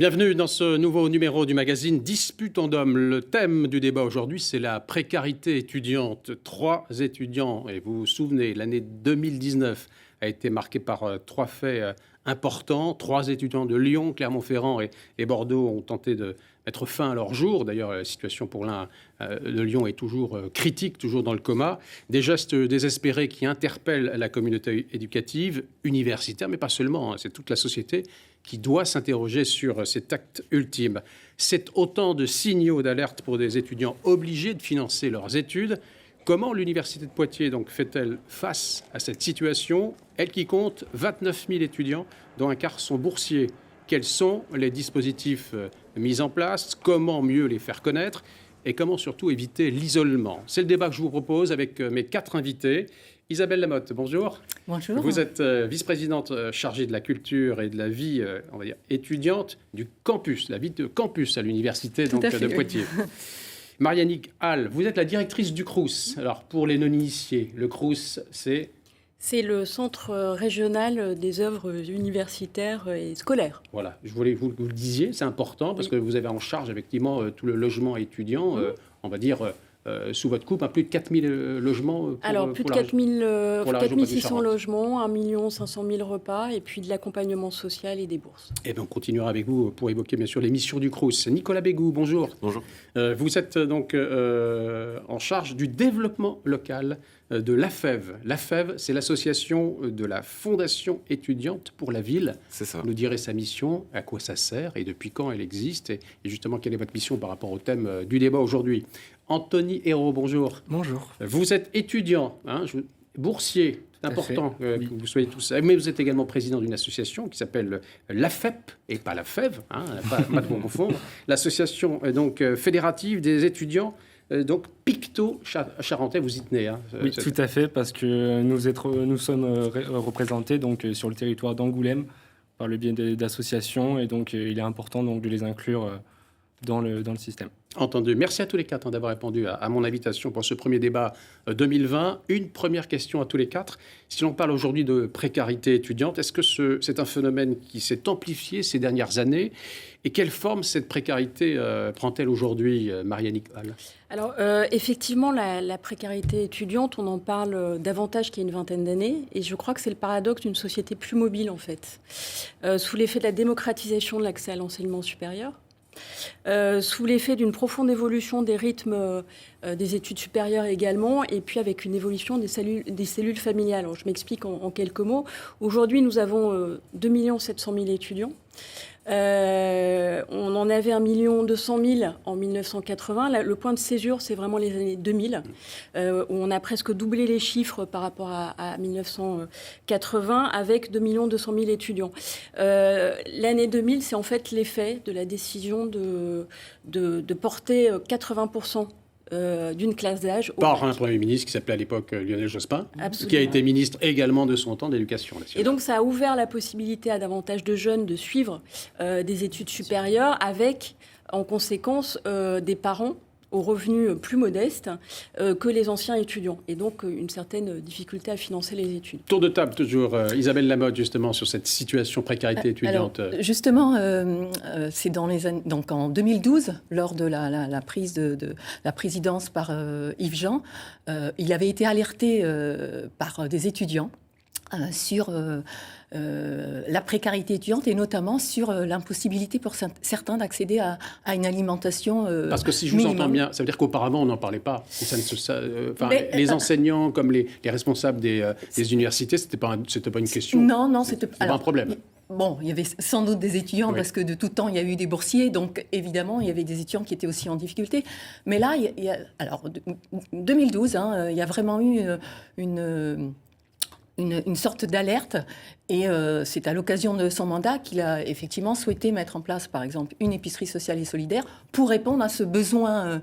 Bienvenue dans ce nouveau numéro du magazine Disputandum. Le thème du débat aujourd'hui, c'est la précarité étudiante. 3 étudiants, et vous vous souvenez, l'année 2019 a été marquée par 3 faits importants. 3 étudiants de Lyon, Clermont-Ferrand et Bordeaux ont tenté de mettre fin à leur jour. D'ailleurs, la situation pour l'un de Lyon est toujours critique, toujours dans le coma. Des gestes désespérés qui interpellent la communauté éducative, universitaire, mais pas seulement, c'est toute la société qui doit s'interroger sur cet acte ultime. C'est autant de signaux d'alerte pour des étudiants obligés de financer leurs études. Comment l'Université de Poitiers donc fait-elle face à cette situation? Elle qui compte 29 000 étudiants, dont un quart sont boursiers. Quels sont les dispositifs mis en place? Comment mieux les faire connaître? Et comment surtout éviter l'isolement? C'est le débat que je vous propose avec mes 4 invités. Isabelle Lamotte, bonjour. Bonjour. Vous êtes vice-présidente chargée de la culture et de la vie, on va dire, étudiante du campus, la vie de campus à l'université de Poitiers. Marianique Hall, vous êtes la directrice du Crous. Alors, pour les non-initiés, le Crous, c'est... C'est le centre régional des œuvres universitaires et scolaires. Voilà, je voulais que vous le disiez, c'est important parce que vous avez en charge effectivement tout le logement étudiant, on va dire... sous votre coupe, plus de 4 000 logements Alors, plus de 4 600 logements, 1 500 000 repas, et puis de l'accompagnement social et des bourses. Et bien, on continuera avec vous pour évoquer, bien sûr, les missions du Crous. Nicolas Bégou, bonjour. Bonjour. Vous êtes donc en charge du développement local de l'AFEV. L'AFEV, c'est l'association de la Fondation étudiante pour la ville. C'est ça. Vous nous direz sa mission, à quoi ça sert et depuis quand elle existe, et justement, quelle est votre mission par rapport au thème du débat aujourd'hui. Anthony Hérault, bonjour. Bonjour. Vous êtes étudiant, boursier, c'est important que vous soyez tous. Mais vous êtes également président d'une association qui s'appelle l'AFEP, et pas la FEV, pas de confondre. L'association donc fédérative des étudiants, donc Picto-Charentais, vous y tenez. Oui, tout à fait, parce que nous sommes représentés donc, sur le territoire d'Angoulême par le biais d'associations, et donc il est important donc, de les inclure dans le système. Entendu. Merci à tous les 4 d'avoir répondu à mon invitation pour ce premier débat 2020. Une première question à tous les 4. Si l'on parle aujourd'hui de précarité étudiante, est-ce que c'est un phénomène qui s'est amplifié ces dernières années? Et quelle forme cette précarité prend-elle aujourd'hui, Marianique Hall? Alors, effectivement, la précarité étudiante, on en parle davantage qu'il y a une vingtaine d'années. Et je crois que c'est le paradoxe d'une société plus mobile, en fait. Sous l'effet de la démocratisation de l'accès à l'enseignement supérieur, sous l'effet d'une profonde évolution des rythmes des études supérieures également, et puis avec une évolution des cellules familiales. Alors, je m'explique en quelques mots. Aujourd'hui, nous avons 2 700 000 étudiants. On en avait 1 200 000 en 1980. Le point de césure, c'est vraiment les années 2000, où on a presque doublé les chiffres par rapport à 1980, avec 2 200 000 étudiants. L'année 2000, c'est en fait l'effet de la décision de porter 80% d'une classe d'âge. Par un Premier ministre qui s'appelait à l'époque Lionel Jospin, Absolument. Qui a été ministre également de son temps d'éducation nationale. Et donc ça a ouvert la possibilité à davantage de jeunes de suivre des études supérieures avec, en conséquence, des parents aux revenus plus modestes que les anciens étudiants. Et donc une certaine difficulté à financer les études. Tour de table toujours. Isabelle Lamotte, justement, sur cette situation précarité étudiante. Alors, justement, c'est dans les années, donc en 2012, lors de la prise de la présidence par Yves Jean, il avait été alerté par des étudiants sur la précarité étudiante et notamment sur l'impossibilité pour certains d'accéder à une alimentation Parce que si je vous entends bien, ça veut dire qu'auparavant on n'en parlait pas. Les enseignants comme les responsables des universités, c'était pas une question. Non, c'était pas un problème. Bon, il y avait sans doute des étudiants, parce que de tout temps, il y a eu des boursiers. Donc, évidemment, il y avait des étudiants qui étaient aussi en difficulté. Mais là, alors, 2012, il y a vraiment eu une sorte d'alerte. Et c'est à l'occasion de son mandat qu'il a effectivement souhaité mettre en place, par exemple, une épicerie sociale et solidaire pour répondre à ce besoin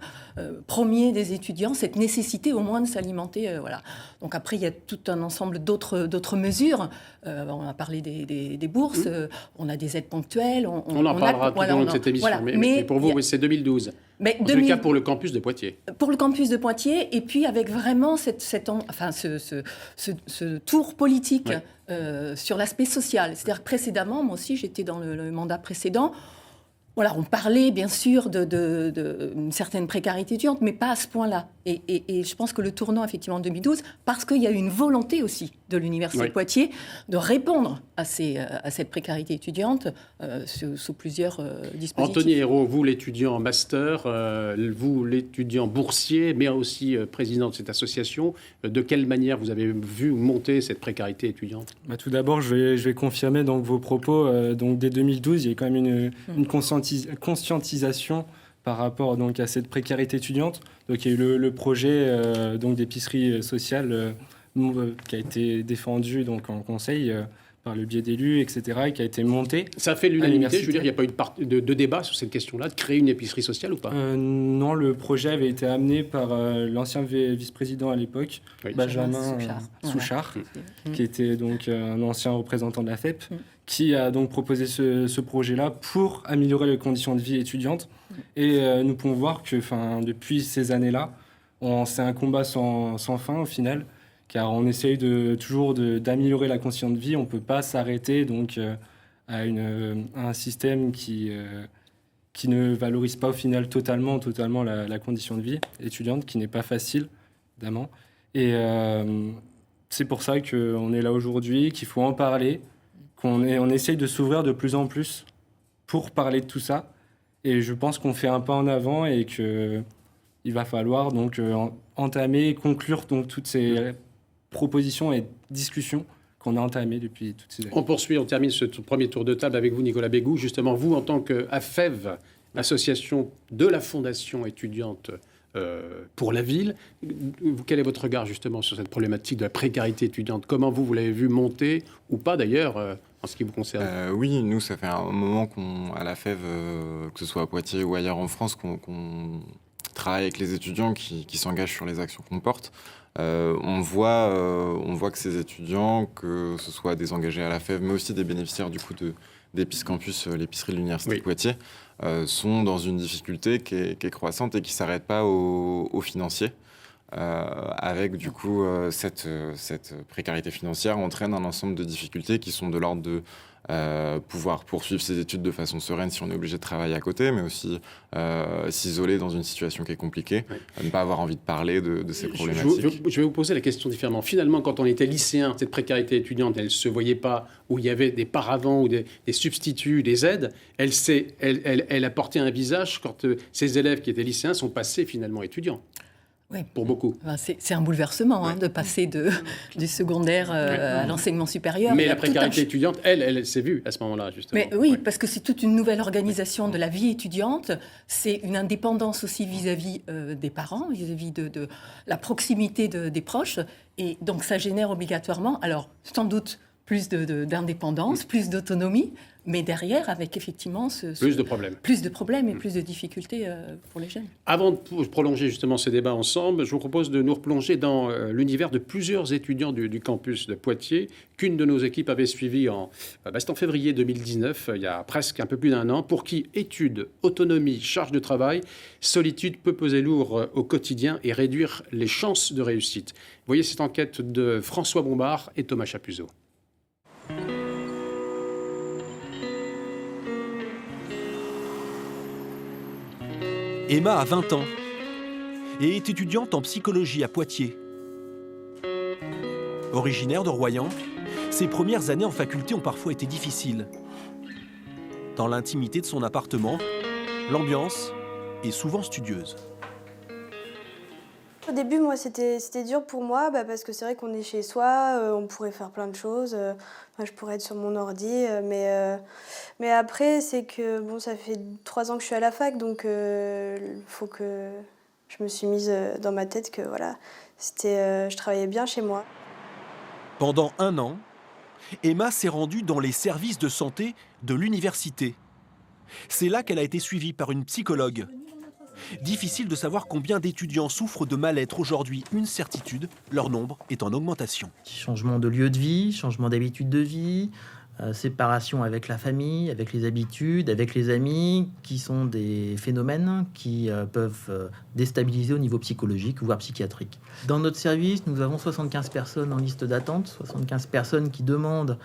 premier des étudiants, cette nécessité au moins de s'alimenter. Voilà. Donc après, il y a tout un ensemble d'autres mesures. On a parlé des bourses, on a des aides ponctuelles. On en parlera tout au long de cette émission. Voilà. Mais pour vous, c'est 2012. Mais en tout cas pour le campus de Poitiers. Pour le campus de Poitiers, et puis avec vraiment ce tour politique sur l'aspect social. C'est-à-dire que précédemment, moi aussi j'étais dans le mandat précédent, Voilà, on parlait bien sûr d'une certaine précarité étudiante, mais pas à ce point-là. Et je pense que le tournant, effectivement, en 2012, parce qu'il y a eu une volonté aussi de l'Université de Poitiers de répondre à cette précarité étudiante sous plusieurs dispositifs. Anthony Hérault, vous l'étudiant en master, vous l'étudiant boursier, mais aussi président de cette association, de quelle manière vous avez vu monter cette précarité étudiante ? Tout d'abord, je vais confirmer donc, vos propos. Donc, dès 2012, il y a eu quand même une conscientisation par rapport donc, à cette précarité étudiante. Donc, il y a eu le projet donc, d'épicerie sociale qui a été défendu donc, en conseil par le biais d'élus, etc., et qui a été monté. Ça fait l'unanimité, je veux dire, il n'y a pas eu de débat sur cette question-là, de créer une épicerie sociale ou pas ? Non, le projet avait été amené par l'ancien vice-président à l'époque, Benjamin Souchard, qui était donc un ancien représentant de la FEP, qui a donc proposé ce projet-là pour améliorer les conditions de vie étudiantes. Et nous pouvons voir que depuis ces années-là, c'est un combat sans fin au final, car on essaye toujours d'améliorer la condition de vie. On ne peut pas s'arrêter donc, à un système qui ne valorise pas au final totalement la condition de vie étudiante, qui n'est pas facile, évidemment. Et c'est pour ça qu'on est là aujourd'hui, qu'il faut en parler, on essaye de s'ouvrir de plus en plus pour parler de tout ça. Et je pense qu'on fait un pas en avant et qu'il va falloir donc entamer, conclure donc toutes ces propositions et discussions qu'on a entamées depuis toutes ces années. On termine ce premier tour de table avec vous, Nicolas Bégou. Justement, vous, en tant qu'AFEV, l'association de la Fondation étudiante pour la ville, quel est votre regard justement sur cette problématique de la précarité étudiante ? Comment vous l'avez vu monter, ou pas d'ailleurs, en ce qui vous concerne ? Oui, nous, ça fait un moment qu'à la FEV, que ce soit à Poitiers ou ailleurs en France, qu'on travaille avec les étudiants qui s'engagent sur les actions qu'on porte. On voit que ces étudiants, que ce soit des engagés à la FEV, mais aussi des bénéficiaires du coup d'Épice Campus, l'épicerie de l'Université de Poitiers, sont dans une difficulté qui est croissante et qui ne s'arrête pas au financier. Avec du coup cette précarité financière entraîne un ensemble de difficultés qui sont de l'ordre de pouvoir poursuivre ses études de façon sereine si on est obligé de travailler à côté, mais aussi s'isoler dans une situation qui est compliquée, ne pas avoir envie de parler de ces problématiques. Je vais vous poser la question différemment. Finalement, quand on était lycéen, cette précarité étudiante, elle ne se voyait pas, où il y avait des paravents ou des substituts, des aides, elle a porté un visage quand ces élèves qui étaient lycéens sont passés finalement étudiants. Oui. Pour beaucoup. C'est un bouleversement de passer du secondaire à l'enseignement supérieur. Mais la précarité étudiante, elle s'est vue à ce moment-là, justement. Mais oui, parce que c'est toute une nouvelle organisation de la vie étudiante. C'est une indépendance aussi vis-à-vis des parents, vis-à-vis de la proximité des proches. Et donc, ça génère obligatoirement, alors, sans doute, plus d'indépendance, plus d'autonomie, mais derrière, avec effectivement plus de problèmes. Plus de problèmes et plus de difficultés pour les jeunes. Avant de prolonger justement ce débat ensemble, je vous propose de nous replonger dans l'univers de plusieurs étudiants du campus de Poitiers, qu'une de nos équipes avait suivi c'était en février 2019, il y a presque un peu plus d'un an, pour qui études, autonomie, charge de travail, solitude peut peser lourd au quotidien et réduire les chances de réussite. Voyez cette enquête de François Bombard et Thomas Chapuzot. Emma a 20 ans et est étudiante en psychologie à Poitiers. Originaire de Royan, ses premières années en faculté ont parfois été difficiles. Dans l'intimité de son appartement, l'ambiance est souvent studieuse. Au début, moi, c'était dur pour moi parce que c'est vrai qu'on est chez soi, on pourrait faire plein de choses. Je pourrais être sur mon ordi, mais après, c'est que ça fait 3 ans que je suis à la fac, donc faut que je me suis mise dans ma tête que voilà, je travaillais bien chez moi. Pendant 1 an, Emma s'est rendue dans les services de santé de l'université. C'est là qu'elle a été suivie par une psychologue. Difficile de savoir combien d'étudiants souffrent de mal-être aujourd'hui. Une certitude, leur nombre est en augmentation. Changement de lieu de vie, changement d'habitude de vie, séparation avec la famille, avec les habitudes, avec les amis, qui sont des phénomènes qui peuvent déstabiliser au niveau psychologique, voire psychiatrique. Dans notre service, nous avons 75 personnes en liste d'attente, 75 personnes qui demandent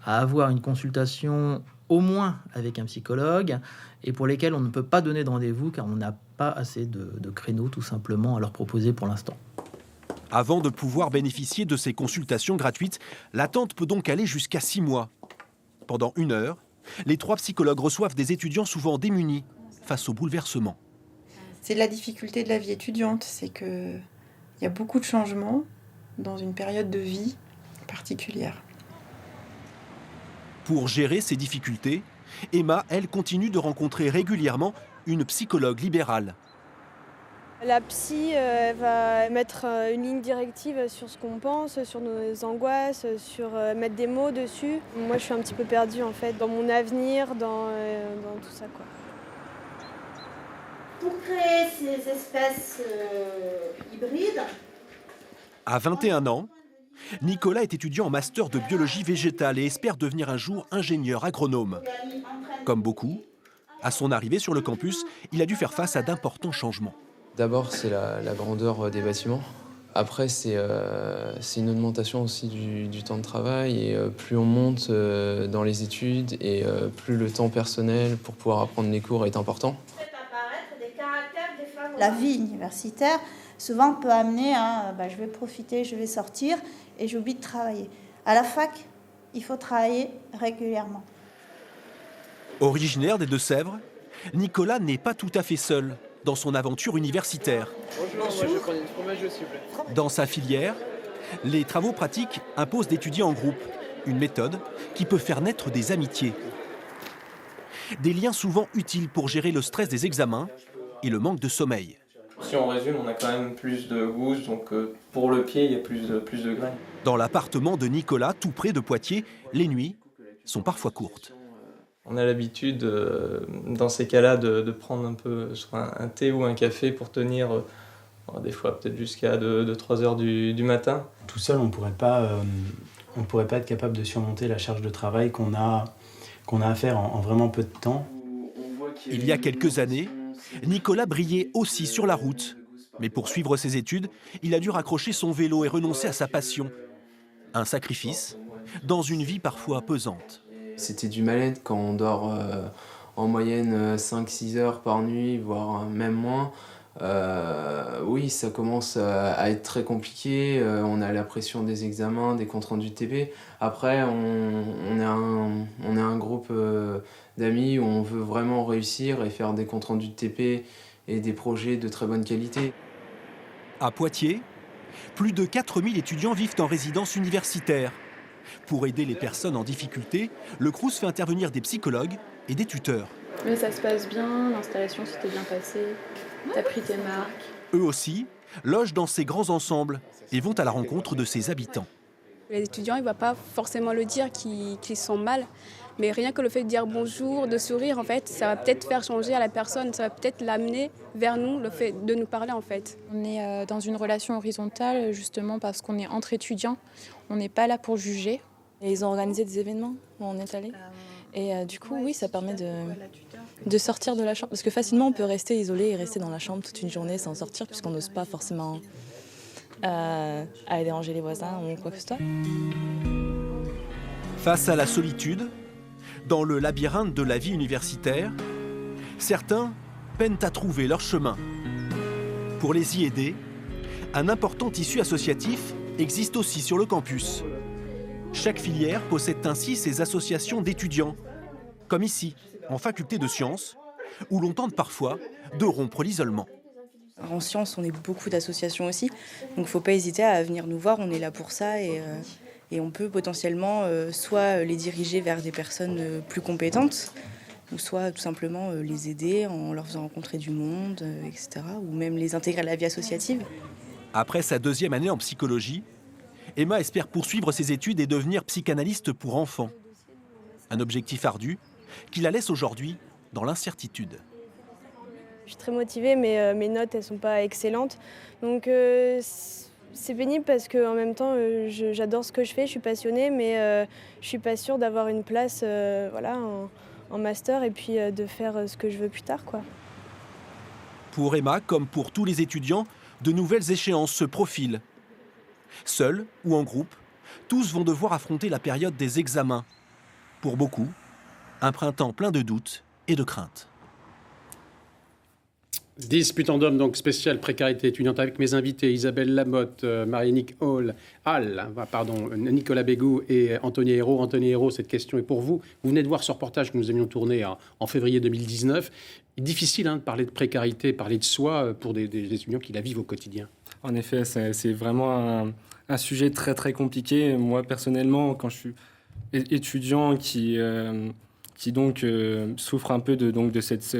à avoir une consultation au moins avec un psychologue, et pour lesquels on ne peut pas donner de rendez-vous car on n'a pas assez de créneaux tout simplement à leur proposer pour l'instant. Avant de pouvoir bénéficier de ces consultations gratuites, l'attente peut donc aller jusqu'à 6 mois. Pendant 1 heure, les 3 psychologues reçoivent des étudiants souvent démunis face au bouleversement. C'est la difficulté de la vie étudiante, c'est qu'il y a beaucoup de changements dans une période de vie particulière. Pour gérer ces difficultés, Emma, elle, continue de rencontrer régulièrement une psychologue libérale. La psy elle va mettre une ligne directive sur ce qu'on pense, sur nos angoisses, sur mettre des mots dessus. Moi, je suis un petit peu perdue en fait dans mon avenir, dans tout ça, quoi. Pour créer ces espèces hybrides. À 21 ans, Nicolas est étudiant en master de biologie végétale et espère devenir un jour ingénieur agronome. Comme beaucoup, à son arrivée sur le campus, il a dû faire face à d'importants changements. D'abord, c'est la grandeur des bâtiments. Après, c'est une augmentation aussi du temps de travail. Et plus on monte dans les études et plus le temps personnel pour pouvoir apprendre les cours est important. La vie universitaire, souvent, peut amener à je vais profiter, je vais sortir et j'oublie de travailler. À la fac, il faut travailler régulièrement. Originaire des Deux-Sèvres, Nicolas n'est pas tout à fait seul dans son aventure universitaire. Bonjour, moi je prends une fromage, s'il vous plaît. Dans sa filière, les travaux pratiques imposent d'étudier en groupe, une méthode qui peut faire naître des amitiés. Des liens souvent utiles pour gérer le stress des examens et le manque de sommeil. Si on résume, on a quand même plus de gousses, donc pour le pied, il y a plus de graines. Dans l'appartement de Nicolas, tout près de Poitiers, les nuits sont parfois courtes. On a l'habitude, dans ces cas-là, de prendre un peu soit un thé ou un café pour tenir, des fois peut-être jusqu'à 2-3 heures du matin. Tout seul, on pourrait pas être capable de surmonter la charge de travail qu'on a à faire en vraiment peu de temps. Il y a quelques années, Nicolas brillait aussi sur la route. Mais pour suivre ses études, il a dû raccrocher son vélo et renoncer à sa passion. Un sacrifice dans une vie parfois pesante. C'était du mal-être quand on dort en moyenne 5-6 heures par nuit, voire même moins. Oui, ça commence à être très compliqué. On a la pression des examens, des comptes rendus de TP. Après, on a un groupe d'amis où on veut vraiment réussir et faire des comptes rendus de TP et des projets de très bonne qualité. À Poitiers, plus de 4000 étudiants vivent en résidence universitaire. Pour aider les personnes en difficulté, le Crous fait intervenir des psychologues et des tuteurs. Mais ça se passe bien, l'installation s'était bien passée, t'as pris tes marques. Eux aussi logent dans ces grands ensembles et vont à la rencontre de ses habitants. Les étudiants, ils ne vont pas forcément le dire qu'ils sont mal, mais rien que le fait de dire bonjour, de sourire, en fait, ça va peut-être faire changer à la personne, ça va peut-être l'amener vers nous, le fait de nous parler, en fait. On est dans une relation horizontale, justement parce qu'on est entre étudiants, on n'est pas là pour juger. Et ils ont organisé des événements où on est allé. Et du coup, oui, ça permet de sortir de la chambre. Parce que facilement, on peut rester isolé et rester dans la chambre toute une journée sans sortir, puisqu'on n'ose pas forcément aller déranger les voisins ou quoi que ce soit. Face à la solitude, dans le labyrinthe de la vie universitaire, certains peinent à trouver leur chemin. Pour les y aider, un important tissu associatif existe aussi sur le campus. Chaque filière possède ainsi ses associations d'étudiants, comme ici, en faculté de sciences, où l'on tente parfois de rompre l'isolement. En sciences, on est beaucoup d'associations aussi, donc il ne faut pas hésiter à venir nous voir, on est là pour ça et on peut potentiellement soit les diriger vers des personnes plus compétentes, ou soit tout simplement les aider en leur faisant rencontrer du monde, etc., ou même les intégrer à la vie associative. Après sa 2e année en psychologie, Emma espère poursuivre ses études et devenir psychanalyste pour enfants. Un objectif ardu qui la laisse aujourd'hui dans l'incertitude. Je suis très motivée, mais mes notes, elles ne sont pas excellentes. Donc c'est pénible parce qu'en même temps, j'adore ce que je fais, je suis passionnée, mais je ne suis pas sûre d'avoir une place en master et puis de faire ce que je veux plus tard, quoi. Pour Emma, comme pour tous les étudiants, de nouvelles échéances se profilent. Seuls ou en groupe, tous vont devoir affronter la période des examens. Pour beaucoup, Un printemps plein de doutes et de craintes. Disputandum, donc spécial précarité étudiante avec mes invités Isabelle Lamotte, Marie-Nick Nicolas Bégou et Anthony Hérault. Anthony Hérault, cette question est pour vous. Vous venez de voir ce reportage que nous avions tourné en février 2019. Il est difficile de parler de précarité, parler de soi pour des étudiants qui la vivent au quotidien. En effet, c'est vraiment un sujet très très compliqué. Moi personnellement, quand je suis étudiant qui donc souffre un peu de cette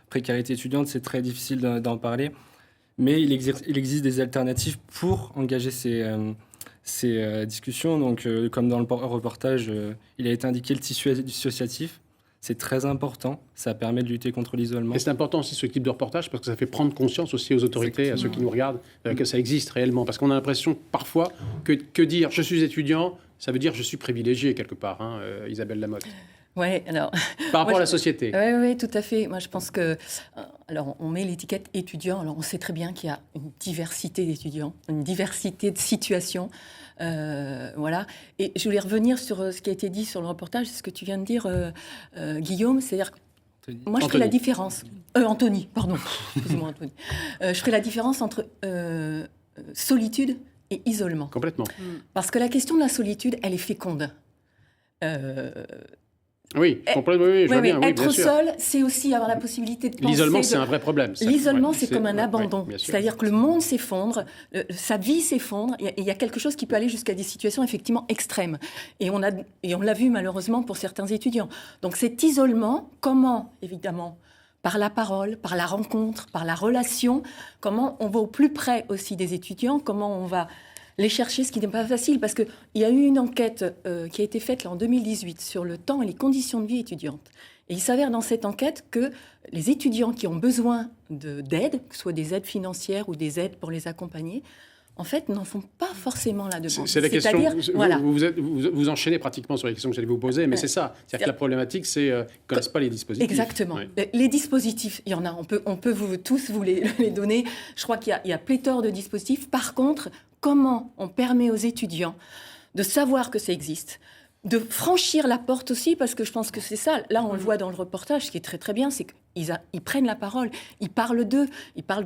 précarité étudiante, c'est très difficile d'en parler, mais il existe des alternatives pour engager ces discussions. Donc, comme dans le reportage, il a été indiqué le tissu associatif. C'est très important, ça permet de lutter contre l'isolement. Et c'est important aussi ce type de reportage parce que ça fait prendre conscience aussi aux autorités, à ceux qui nous regardent, que ça existe réellement. Parce qu'on a l'impression parfois que dire « je suis étudiant », ça veut dire « je suis privilégié » quelque part, Isabelle Lamotte. Oui, alors... Par rapport à la société. Oui, tout à fait. Moi, je pense que... Alors, on met l'étiquette étudiant. Alors, on sait très bien qu'il y a une diversité d'étudiants, une diversité de situations. Voilà. Et je voulais revenir sur ce qui a été dit sur le reportage, ce que tu viens de dire, Guillaume. C'est-à-dire que moi, je ferai la différence... Anthony, pardon. Excuse-moi, Anthony. Je ferai la différence entre solitude et isolement. Complètement. Parce que la question de la solitude, elle est féconde. Oui, complètement. Oui, je vois bien. Être bien sûr. seul, c'est aussi avoir la possibilité de penser. L'isolement, c'est un vrai problème. L'isolement, c'est comme un abandon. C'est-à-dire que le monde s'effondre, sa vie s'effondre, et il y a quelque chose qui peut aller jusqu'à des situations effectivement extrêmes. Et on l'a vu malheureusement pour certains étudiants. Donc cet isolement, comment, évidemment, par la parole, par la rencontre, par la relation, comment on va au plus près aussi des étudiants, comment on va les chercher, ce qui n'est pas facile, parce qu'il y a eu une enquête qui a été faite là, en 2018 sur le temps et les conditions de vie étudiantes. Et il s'avère dans cette enquête que les étudiants qui ont besoin d'aide, que ce soit des aides financières ou des aides pour les accompagner, en fait, n'en font pas forcément la demande. C'est la question. Voilà. Vous enchaînez pratiquement sur les questions que j'allais vous poser, mais c'est ça. C'est-à-dire que la problématique, c'est qu'ils ne connaissent pas les dispositifs. Exactement. Oui. Les dispositifs, il y en a. On peut tous vous les donner. Je crois qu'il y a pléthore de dispositifs. Par contre, comment on permet aux étudiants de savoir que ça existe, de franchir la porte aussi, parce que je pense que c'est ça. Là, on le voit dans le reportage, ce qui est très très bien, c'est qu'ils prennent la parole, ils parlent d'eux, ils parlent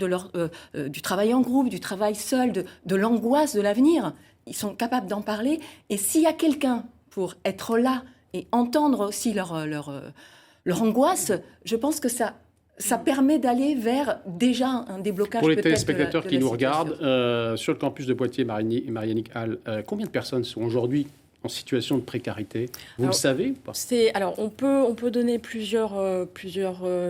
du travail en groupe, du travail seul, de l'angoisse de l'avenir. Ils sont capables d'en parler. Et s'il y a quelqu'un pour être là et entendre aussi leur angoisse, je pense que ça permet d'aller vers déjà un déblocage. Pour les téléspectateurs qui nous regardent, sur le campus de Poitiers, Marie-Nick Hall, combien de personnes sont aujourd'hui en situation de précarité? Vous le savez ou pas? Alors, on peut donner plusieurs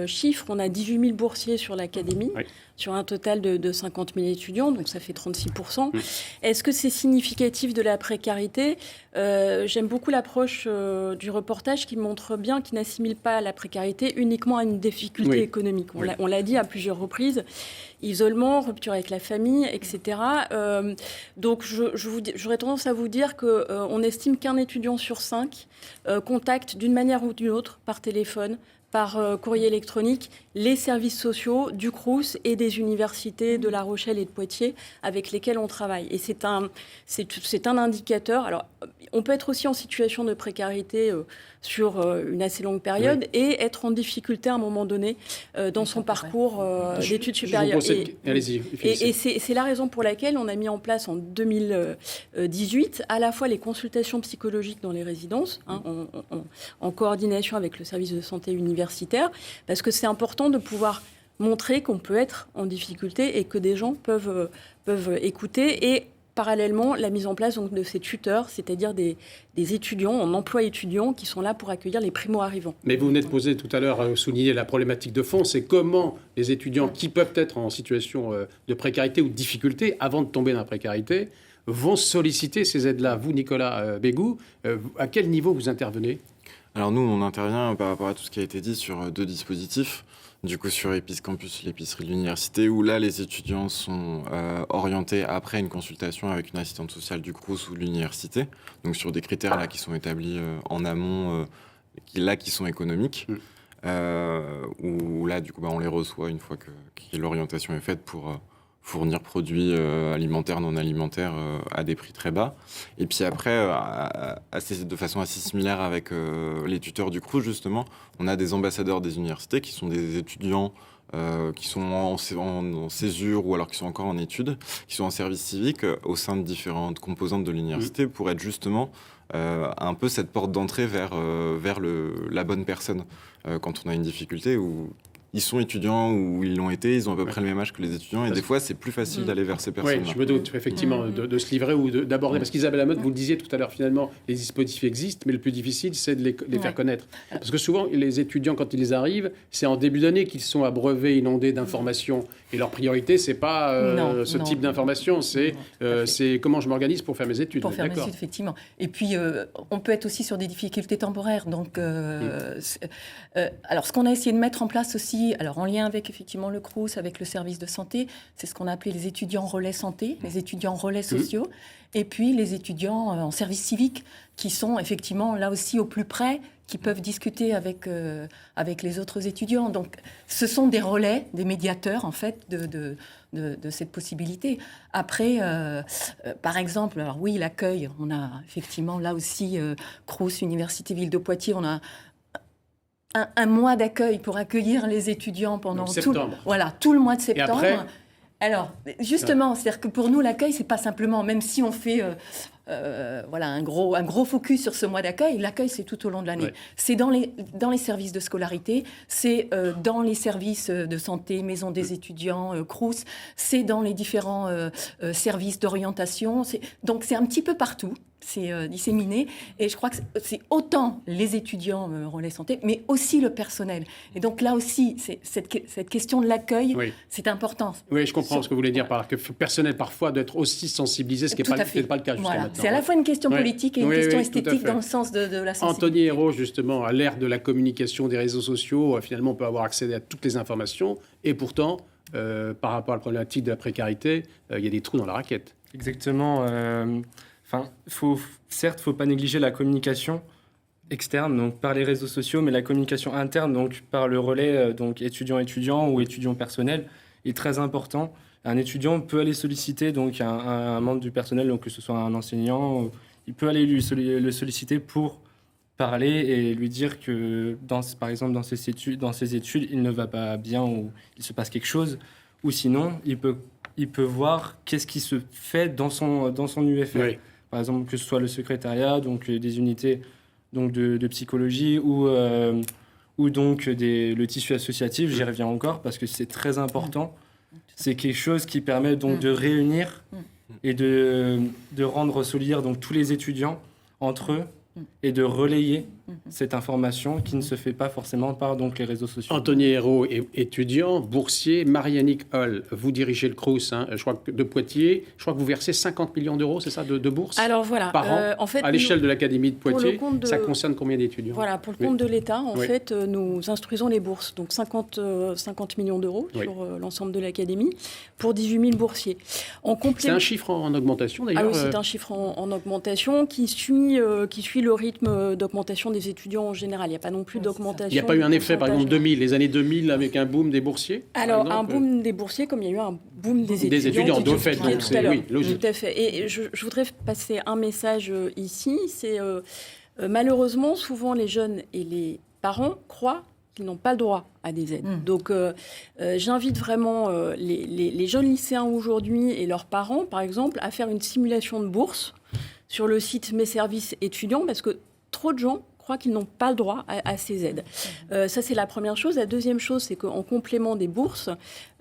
chiffres. On a 18 000 boursiers sur l'académie, sur un total de 50 000 étudiants, donc ça fait 36%. Est-ce que c'est significatif de la précarité? J'aime beaucoup l'approche du reportage qui montre bien qu'il n'assimile pas la précarité uniquement à une difficulté économique. On l'a dit à plusieurs reprises. Isolement, rupture avec la famille, etc. Donc, j'aurais tendance à vous dire qu'on estime qu'un étudiant sur 5 contacte d'une manière ou d'une autre, par téléphone, par courrier électronique, les services sociaux du Crous et des universités de La Rochelle et de Poitiers avec lesquels on travaille. Et c'est un indicateur. Alors, on peut être aussi en situation de précarité sur une assez longue période et être en difficulté à un moment donné dans son parcours d'études supérieures. Et c'est la raison pour laquelle on a mis en place en 2018 à la fois les consultations psychologiques dans les résidences, en coordination avec le service de santé universitaire, parce que c'est important de pouvoir montrer qu'on peut être en difficulté et que des gens peuvent écouter. Et parallèlement, la mise en place donc, de ces tuteurs, c'est-à-dire des étudiants en emploi étudiant qui sont là pour accueillir les primo-arrivants. Mais vous venez de poser tout à l'heure, souligner la problématique de fond, c'est comment les étudiants qui peuvent être en situation de précarité ou de difficulté, avant de tomber dans la précarité, vont solliciter ces aides-là. Vous, Nicolas Bégou, à quel niveau vous intervenez ? Alors nous, on intervient par rapport à tout ce qui a été dit sur 2 dispositifs. Du coup, sur Épice Campus, l'épicerie de l'université, où là, les étudiants sont orientés après une consultation avec une assistante sociale du Crous ou de l'université. Donc sur des critères là qui sont établis en amont, qui sont économiques. Où là, du coup, on les reçoit une fois que l'orientation est faite pour fournir produits alimentaires, non alimentaires à des prix très bas. Et puis après, de façon assez similaire avec les tuteurs du Crous, justement, on a des ambassadeurs des universités qui sont des étudiants qui sont en césure ou alors qui sont encore en études, qui sont en service civique au sein de différentes composantes de l'université pour être justement un peu cette porte d'entrée vers la bonne personne quand on a une difficulté ou ils sont étudiants ou ils l'ont été, ils ont à peu près le même âge que les étudiants et des fois c'est plus facile d'aller vers ces personnes. Oui, je me doute effectivement de se livrer ou d'aborder, parce qu'Isabelle Lamotte, vous le disiez tout à l'heure, finalement les dispositifs existent, mais le plus difficile c'est de les faire connaître. Parce que souvent les étudiants quand ils arrivent, c'est en début d'année qu'ils sont abreuvés, inondés d'informations et leur priorité c'est pas ce type d'informations, c'est comment je m'organise pour faire mes études. Pour faire mes études, effectivement. Et puis on peut être aussi sur des difficultés temporaires. Donc, alors ce qu'on a essayé de mettre en place aussi, alors en lien avec effectivement le Crous, avec le service de santé, c'est ce qu'on a appelé les étudiants relais santé, les étudiants relais sociaux, et puis les étudiants en service civique, qui sont effectivement là aussi au plus près, qui peuvent discuter avec les autres étudiants. Donc ce sont des relais, des médiateurs en fait de cette possibilité. Après, par exemple, alors oui, l'accueil, on a effectivement là aussi Crous, Université Ville de Poitiers, on a un mois d'accueil pour accueillir les étudiants pendant tout le mois de septembre. Et après, alors, justement, c'est-à-dire que pour nous, l'accueil, c'est pas simplement, même si on fait un gros focus sur ce mois d'accueil, l'accueil, c'est tout au long de l'année. C'est dans les services de scolarité, c'est dans les services de santé, maison des étudiants, Crous, c'est dans les différents services d'orientation. Donc, c'est un petit peu partout. C'est disséminé. Et je crois que c'est autant les étudiants relais santé, mais aussi le personnel. Et donc là aussi, cette question de l'accueil, c'est important. Oui, je comprends ce que vous voulez dire par là, que le personnel parfois doit être aussi sensibilisé, ce qui n'est peut-être pas le cas jusqu'à maintenant. C'est à la fois une question politique et une question esthétique dans le sens de la sensibilité. Anthony Hérault, justement, à l'ère de la communication, des réseaux sociaux, finalement, on peut avoir accès à toutes les informations. Et pourtant, par rapport à la problématique de la précarité, il y a des trous dans la raquette. Exactement. Certes, il ne faut pas négliger la communication externe, donc par les réseaux sociaux, mais la communication interne, donc par le relais donc étudiant-étudiant ou étudiant personnel, est très important. Un étudiant peut aller solliciter donc un membre du personnel, donc que ce soit un enseignant, il peut aller le solliciter pour parler et lui dire que, par exemple, dans ses études, il ne va pas bien ou il se passe quelque chose, ou sinon, il peut voir qu'est-ce qui se fait dans son UFR. Oui. Par exemple, que ce soit le secrétariat, donc des unités donc de psychologie ou donc le tissu associatif, j'y reviens encore parce que c'est très important. C'est quelque chose qui permet donc de réunir et de rendre solidaires donc tous les étudiants entre eux et de relayer cette information qui ne se fait pas forcément par donc, les réseaux sociaux. Anthony Hérault, étudiant, boursier. Marie-Annick Holl, vous dirigez le Crous je crois, de Poitiers. Je crois que vous versez 50 millions d'euros, c'est ça, de bourses par an, en fait, à l'échelle de l'Académie de Poitiers. Ça concerne combien d'étudiants? Voilà, pour le compte de l'État, en fait, nous instruisons les bourses. Donc 50 millions d'euros sur l'ensemble de l'Académie pour 18 000 boursiers. C'est un chiffre en augmentation, d'ailleurs. Ah oui, c'est un chiffre en augmentation qui suit le rythme d'augmentation des étudiants en général. Il n'y a pas non plus d'augmentation. Il n'y a pas eu un effet, par exemple, les années 2000 avec un boom des boursiers? Alors, un boom des boursiers, comme il y a eu un boom des étudiants. De fait, donc c'est logique. Tout à fait. Et je voudrais passer un message ici. C'est malheureusement, souvent, les jeunes et les parents croient qu'ils n'ont pas le droit à des aides. Donc, j'invite vraiment les jeunes lycéens aujourd'hui et leurs parents, par exemple, à faire une simulation de bourse sur le site Mes Services Étudiants, parce que trop de gens croient qu'ils n'ont pas le droit à ces aides. Ça, c'est la première chose. La deuxième chose, c'est qu'en complément des bourses,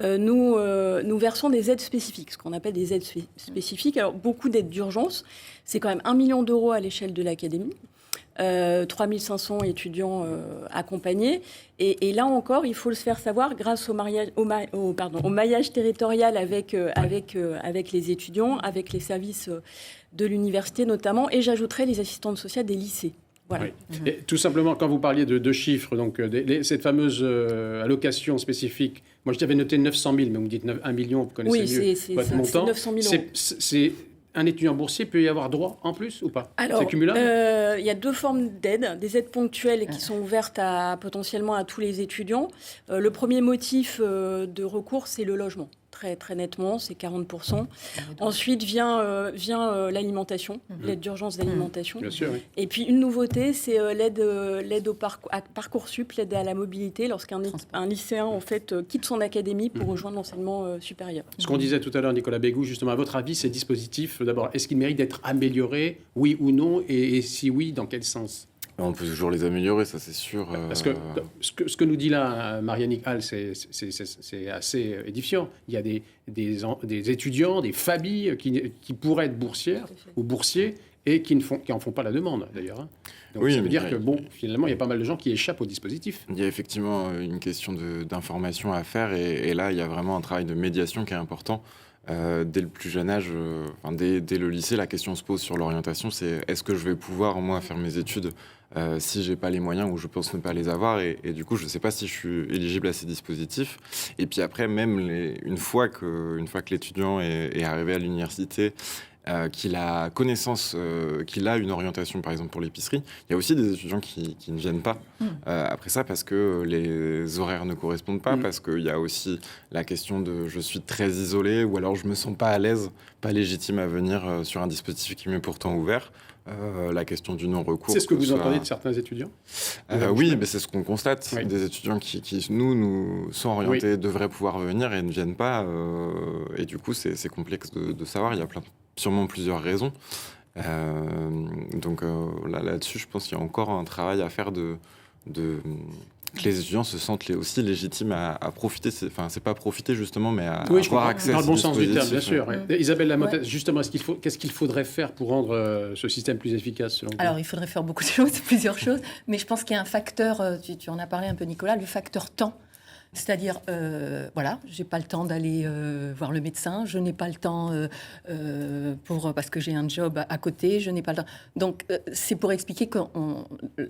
nous versons des aides spécifiques, ce qu'on appelle des aides spécifiques. Alors, beaucoup d'aides d'urgence. C'est quand même 1 million d'euros à l'échelle de l'Académie. 3 500 étudiants accompagnés. Et là encore, il faut le faire savoir grâce au maillage territorial avec les étudiants, avec les services de l'université notamment, et j'ajouterai les assistantes sociales des lycées. Voilà. Oui. Et tout simplement, quand vous parliez de chiffres, donc cette fameuse allocation spécifique, moi je t'avais noté 900 000, mais vous me dites 1 million, vous connaissez mieux votre montant. C'est 900 000 euros. C'est un étudiant boursier peut y avoir droit en plus ou pas? Alors, c'est cumulable? Il y a deux formes d'aides. Des aides ponctuelles qui sont ouvertes potentiellement à tous les étudiants. Le premier motif de recours, c'est le logement. très, très nettement, c'est 40%. Ensuite vient l'alimentation, l'aide d'urgence d'alimentation. Bien sûr, oui. Et puis une nouveauté, c'est l'aide à Parcoursup, l'aide à la mobilité, lorsqu'un lycéen en fait, quitte son académie pour rejoindre l'enseignement supérieur. Ce qu'on disait tout à l'heure, Nicolas Bégou, justement, à votre avis, ces dispositifs, d'abord, est-ce qu'ils méritent d'être améliorés, oui ou non, et si oui, dans quel sens ? On peut toujours les améliorer, ça c'est sûr. Parce que ce que nous dit là Marianne Hall, c'est assez édifiant. Il y a des étudiants, des familles qui pourraient être boursières ou boursiers et qui en font pas la demande d'ailleurs. Donc ça veut dire que finalement, il y a pas mal de gens qui échappent au dispositif. Il y a effectivement une question d'information à faire et là, il y a vraiment un travail de médiation qui est important. Dès le plus jeune âge, dès le lycée, la question se pose sur l'orientation, c'est est-ce que je vais pouvoir, moi, faire mes études si j'ai pas les moyens ou je pense ne pas les avoir et du coup, je sais pas si je suis éligible à ces dispositifs. Et puis après, même une fois que l'étudiant est arrivé à l'université, qu'il a connaissance, qu'il a une orientation, par exemple, pour l'épicerie. Il y a aussi des étudiants qui ne viennent pas après ça parce que les horaires ne correspondent pas, parce qu'il y a aussi la question de je suis très isolé ou alors je me sens pas à l'aise, pas légitime à venir sur un dispositif qui m'est pourtant ouvert. La question du non-recours. C'est ce que vous entendez de certains étudiants Oui, mais c'est ce qu'on constate. Oui. Des étudiants qui nous sont orientés, devraient pouvoir venir et ne viennent pas. Et du coup, c'est complexe de savoir. Il y a sûrement plusieurs raisons. Donc là-dessus, je pense qu'il y a encore un travail à faire que les étudiants se sentent aussi légitimes à profiter. C'est pas profiter justement, mais à avoir accès à dans le bon sens du terme, bien sûr. Ouais. Isabelle Lamotte, justement, qu'est-ce qu'il faudrait faire pour rendre ce système plus efficace selon vous ? Alors, il faudrait faire beaucoup de choses, plusieurs choses, mais je pense qu'il y a un facteur, tu en as parlé un peu Nicolas, le facteur temps. C'est-à-dire, j'ai pas le temps d'aller voir le médecin, je n'ai pas le temps parce que j'ai un job à côté, je n'ai pas le temps. Donc, c'est pour expliquer que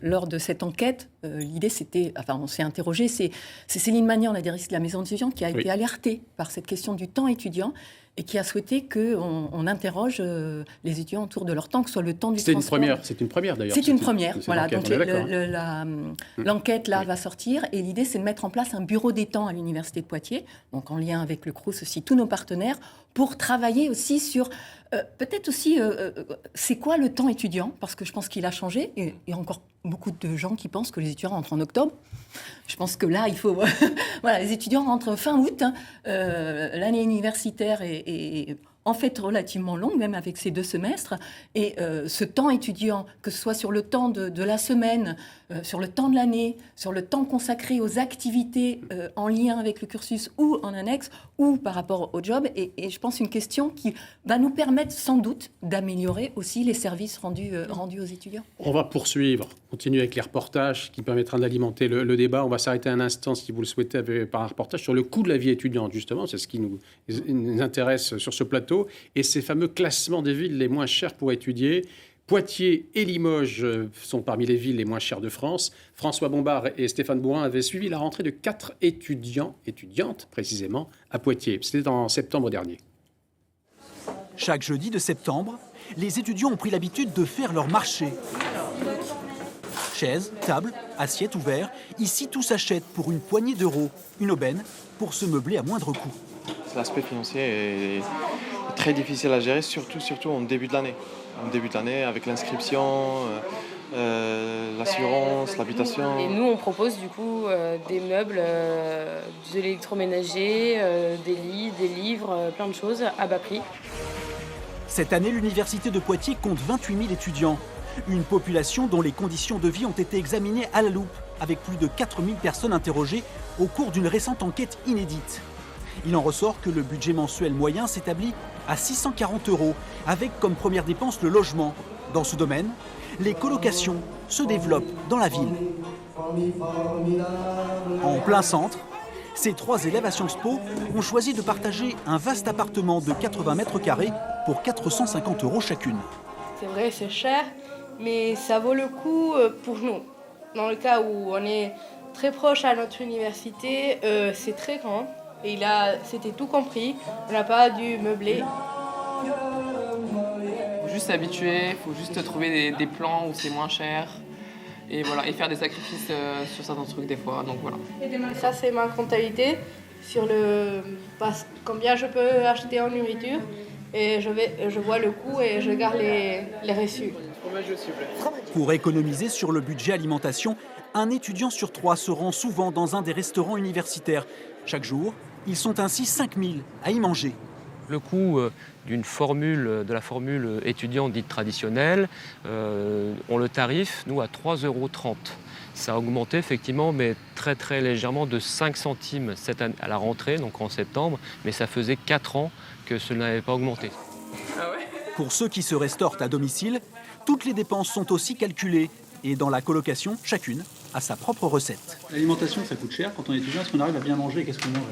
lors de cette enquête, l'idée c'était, on s'est interrogé, c'est Céline Magnan, la directrice de la maison d'étudiants, qui a été alertée par cette question du temps étudiant et qui a souhaité qu'on interroge les étudiants autour de leur temps, que ce soit le temps du transport. C'est une première d'ailleurs. C'est une première, voilà. Donc l'enquête là va sortir et l'idée c'est de mettre en place un bureau des temps à l'université de Poitiers, donc en lien avec le Crous aussi, tous nos partenaires, pour travailler aussi sur peut-être aussi c'est quoi le temps étudiant, parce que je pense qu'il a changé et il y a encore beaucoup de gens qui pensent que les étudiants rentrent en octobre. Je pense que là, il faut... les étudiants rentrent fin août. L'année universitaire est en fait relativement longue, même avec ces 2 semestres. Et ce temps étudiant, que ce soit sur le temps de la semaine, sur le temps de l'année, sur le temps consacré aux activités en lien avec le cursus ou en annexe, ou par rapport au job, et je pense une question qui va nous permettre sans doute d'améliorer aussi les services rendus aux étudiants. On va continuer avec les reportages qui permettra d'alimenter le débat. On va s'arrêter un instant, si vous le souhaitez, par un reportage sur le coût de la vie étudiante, justement. C'est ce qui nous intéresse sur ce plateau. Et ces fameux classements des villes les moins chères pour étudier. Poitiers et Limoges sont parmi les villes les moins chères de France. François Bombard et Stéphane Bourin avaient suivi la rentrée de 4 étudiantes précisément, à Poitiers. C'était en septembre dernier. Chaque jeudi de septembre, les étudiants ont pris l'habitude de faire leur marché. Chaises, tables, assiettes ou verres, ici tout s'achète pour une poignée d'euros. Une aubaine pour se meubler à moindre coût. L'aspect financier est très difficile à gérer, surtout en début de l'année. En début de l'année, avec l'inscription, l'assurance, l'habitation. Et nous, on propose du coup des meubles, de l'électroménager, des lits, des livres, plein de choses à bas prix. Cette année, l'université de Poitiers compte 28 000 étudiants. Une population dont les conditions de vie ont été examinées à la loupe, avec plus de 4 000 personnes interrogées au cours d'une récente enquête inédite. Il en ressort que le budget mensuel moyen s'établit à 640 €, avec comme première dépense le logement. Dans ce domaine, les colocations se développent dans la ville. En plein centre, ces 3 élèves à Sciences Po ont choisi de partager un vaste appartement de 80 mètres carrés pour 450 € chacune. C'est vrai, c'est cher, mais ça vaut le coup pour nous. Dans le cas où on est très proche à notre université, c'est très grand. Et c'était tout compris, on n'a pas dû meubler. Il faut juste s'habituer, il faut juste trouver des plans où c'est moins cher. Et voilà, et faire des sacrifices sur certains trucs des fois, donc voilà. Ça, c'est ma comptabilité. sur combien je peux acheter en nourriture et je vois le coût et je garde les reçus. Pour économiser sur le budget alimentation, un étudiant sur 3 se rend souvent dans un des restaurants universitaires. Chaque jour, ils sont ainsi 5000 à y manger. Le coût de la formule étudiante dite traditionnelle, on le tarife, nous, à 3,30 €. Ça a augmenté effectivement, mais très très légèrement de 5 centimes cette année, à la rentrée, donc en septembre, mais ça faisait 4 ans que cela n'avait pas augmenté. Pour ceux qui se restaurent à domicile, toutes les dépenses sont aussi calculées. Et dans la colocation, chacune a sa propre recette. L'alimentation, ça coûte cher quand on est étudiant. Est-ce qu'on arrive à bien manger? Qu'est-ce qu'on mange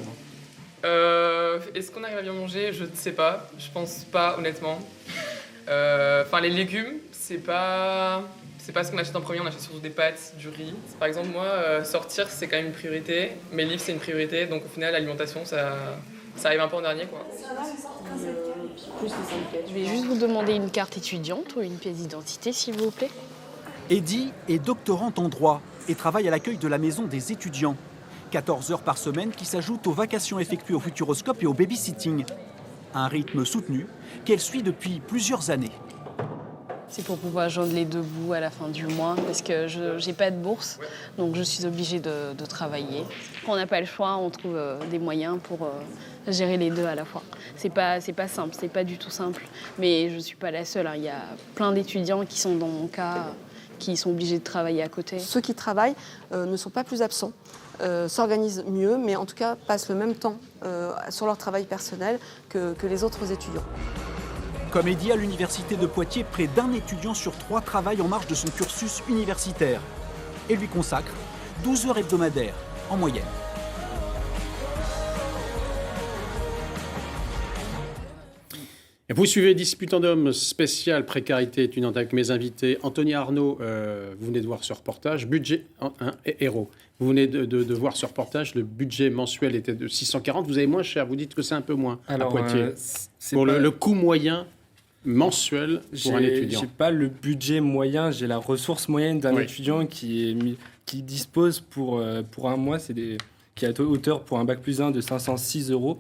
Est-ce qu'on arrive à bien manger? Je ne sais pas. Je pense pas, honnêtement. Les légumes, c'est pas ce qu'on achète en premier. On achète surtout des pâtes, du riz. Par exemple, moi, sortir, c'est quand même une priorité. Mes livres, c'est une priorité. Donc, au final, l'alimentation, ça arrive un peu en dernier, quoi. Je vais juste vous demander une carte étudiante ou une pièce d'identité, s'il vous plaît. Eddy est doctorante en droit et travaille à l'accueil de la maison des étudiants. 14 heures par semaine qui s'ajoutent aux vacations effectuées au Futuroscope et au babysitting. Un rythme soutenu qu'elle suit depuis plusieurs années. C'est pour pouvoir joindre les deux bouts à la fin du mois, parce que je n'ai pas de bourse, donc je suis obligée de travailler. Quand on n'a pas le choix, on trouve des moyens pour gérer les deux à la fois. C'est pas simple, c'est pas du tout simple, mais je ne suis pas la seule. Il y a plein d'étudiants qui sont dans mon cas, qui sont obligés de travailler à côté. Ceux qui travaillent ne sont pas plus absents, s'organisent mieux, mais en tout cas passent le même temps sur leur travail personnel que les autres étudiants. Comme Eddy à l'université de Poitiers, près d'un étudiant sur 3 travaille en marge de son cursus universitaire et lui consacre 12 heures hebdomadaires en moyenne. Vous suivez Disputandum spécial précarité étudiante avec mes invités. Anthony Arnaud, vous venez de voir ce reportage. Budget héros. Vous venez de voir ce reportage. Le budget mensuel était de 640. Vous avez moins cher. Vous dites que c'est un peu moins à Poitiers. Pour le coût moyen mensuel pour un étudiant. J'ai pas le budget moyen. J'ai la ressource moyenne d'un étudiant qui dispose pour un mois. Qui est à hauteur pour un bac+1 de 506 €.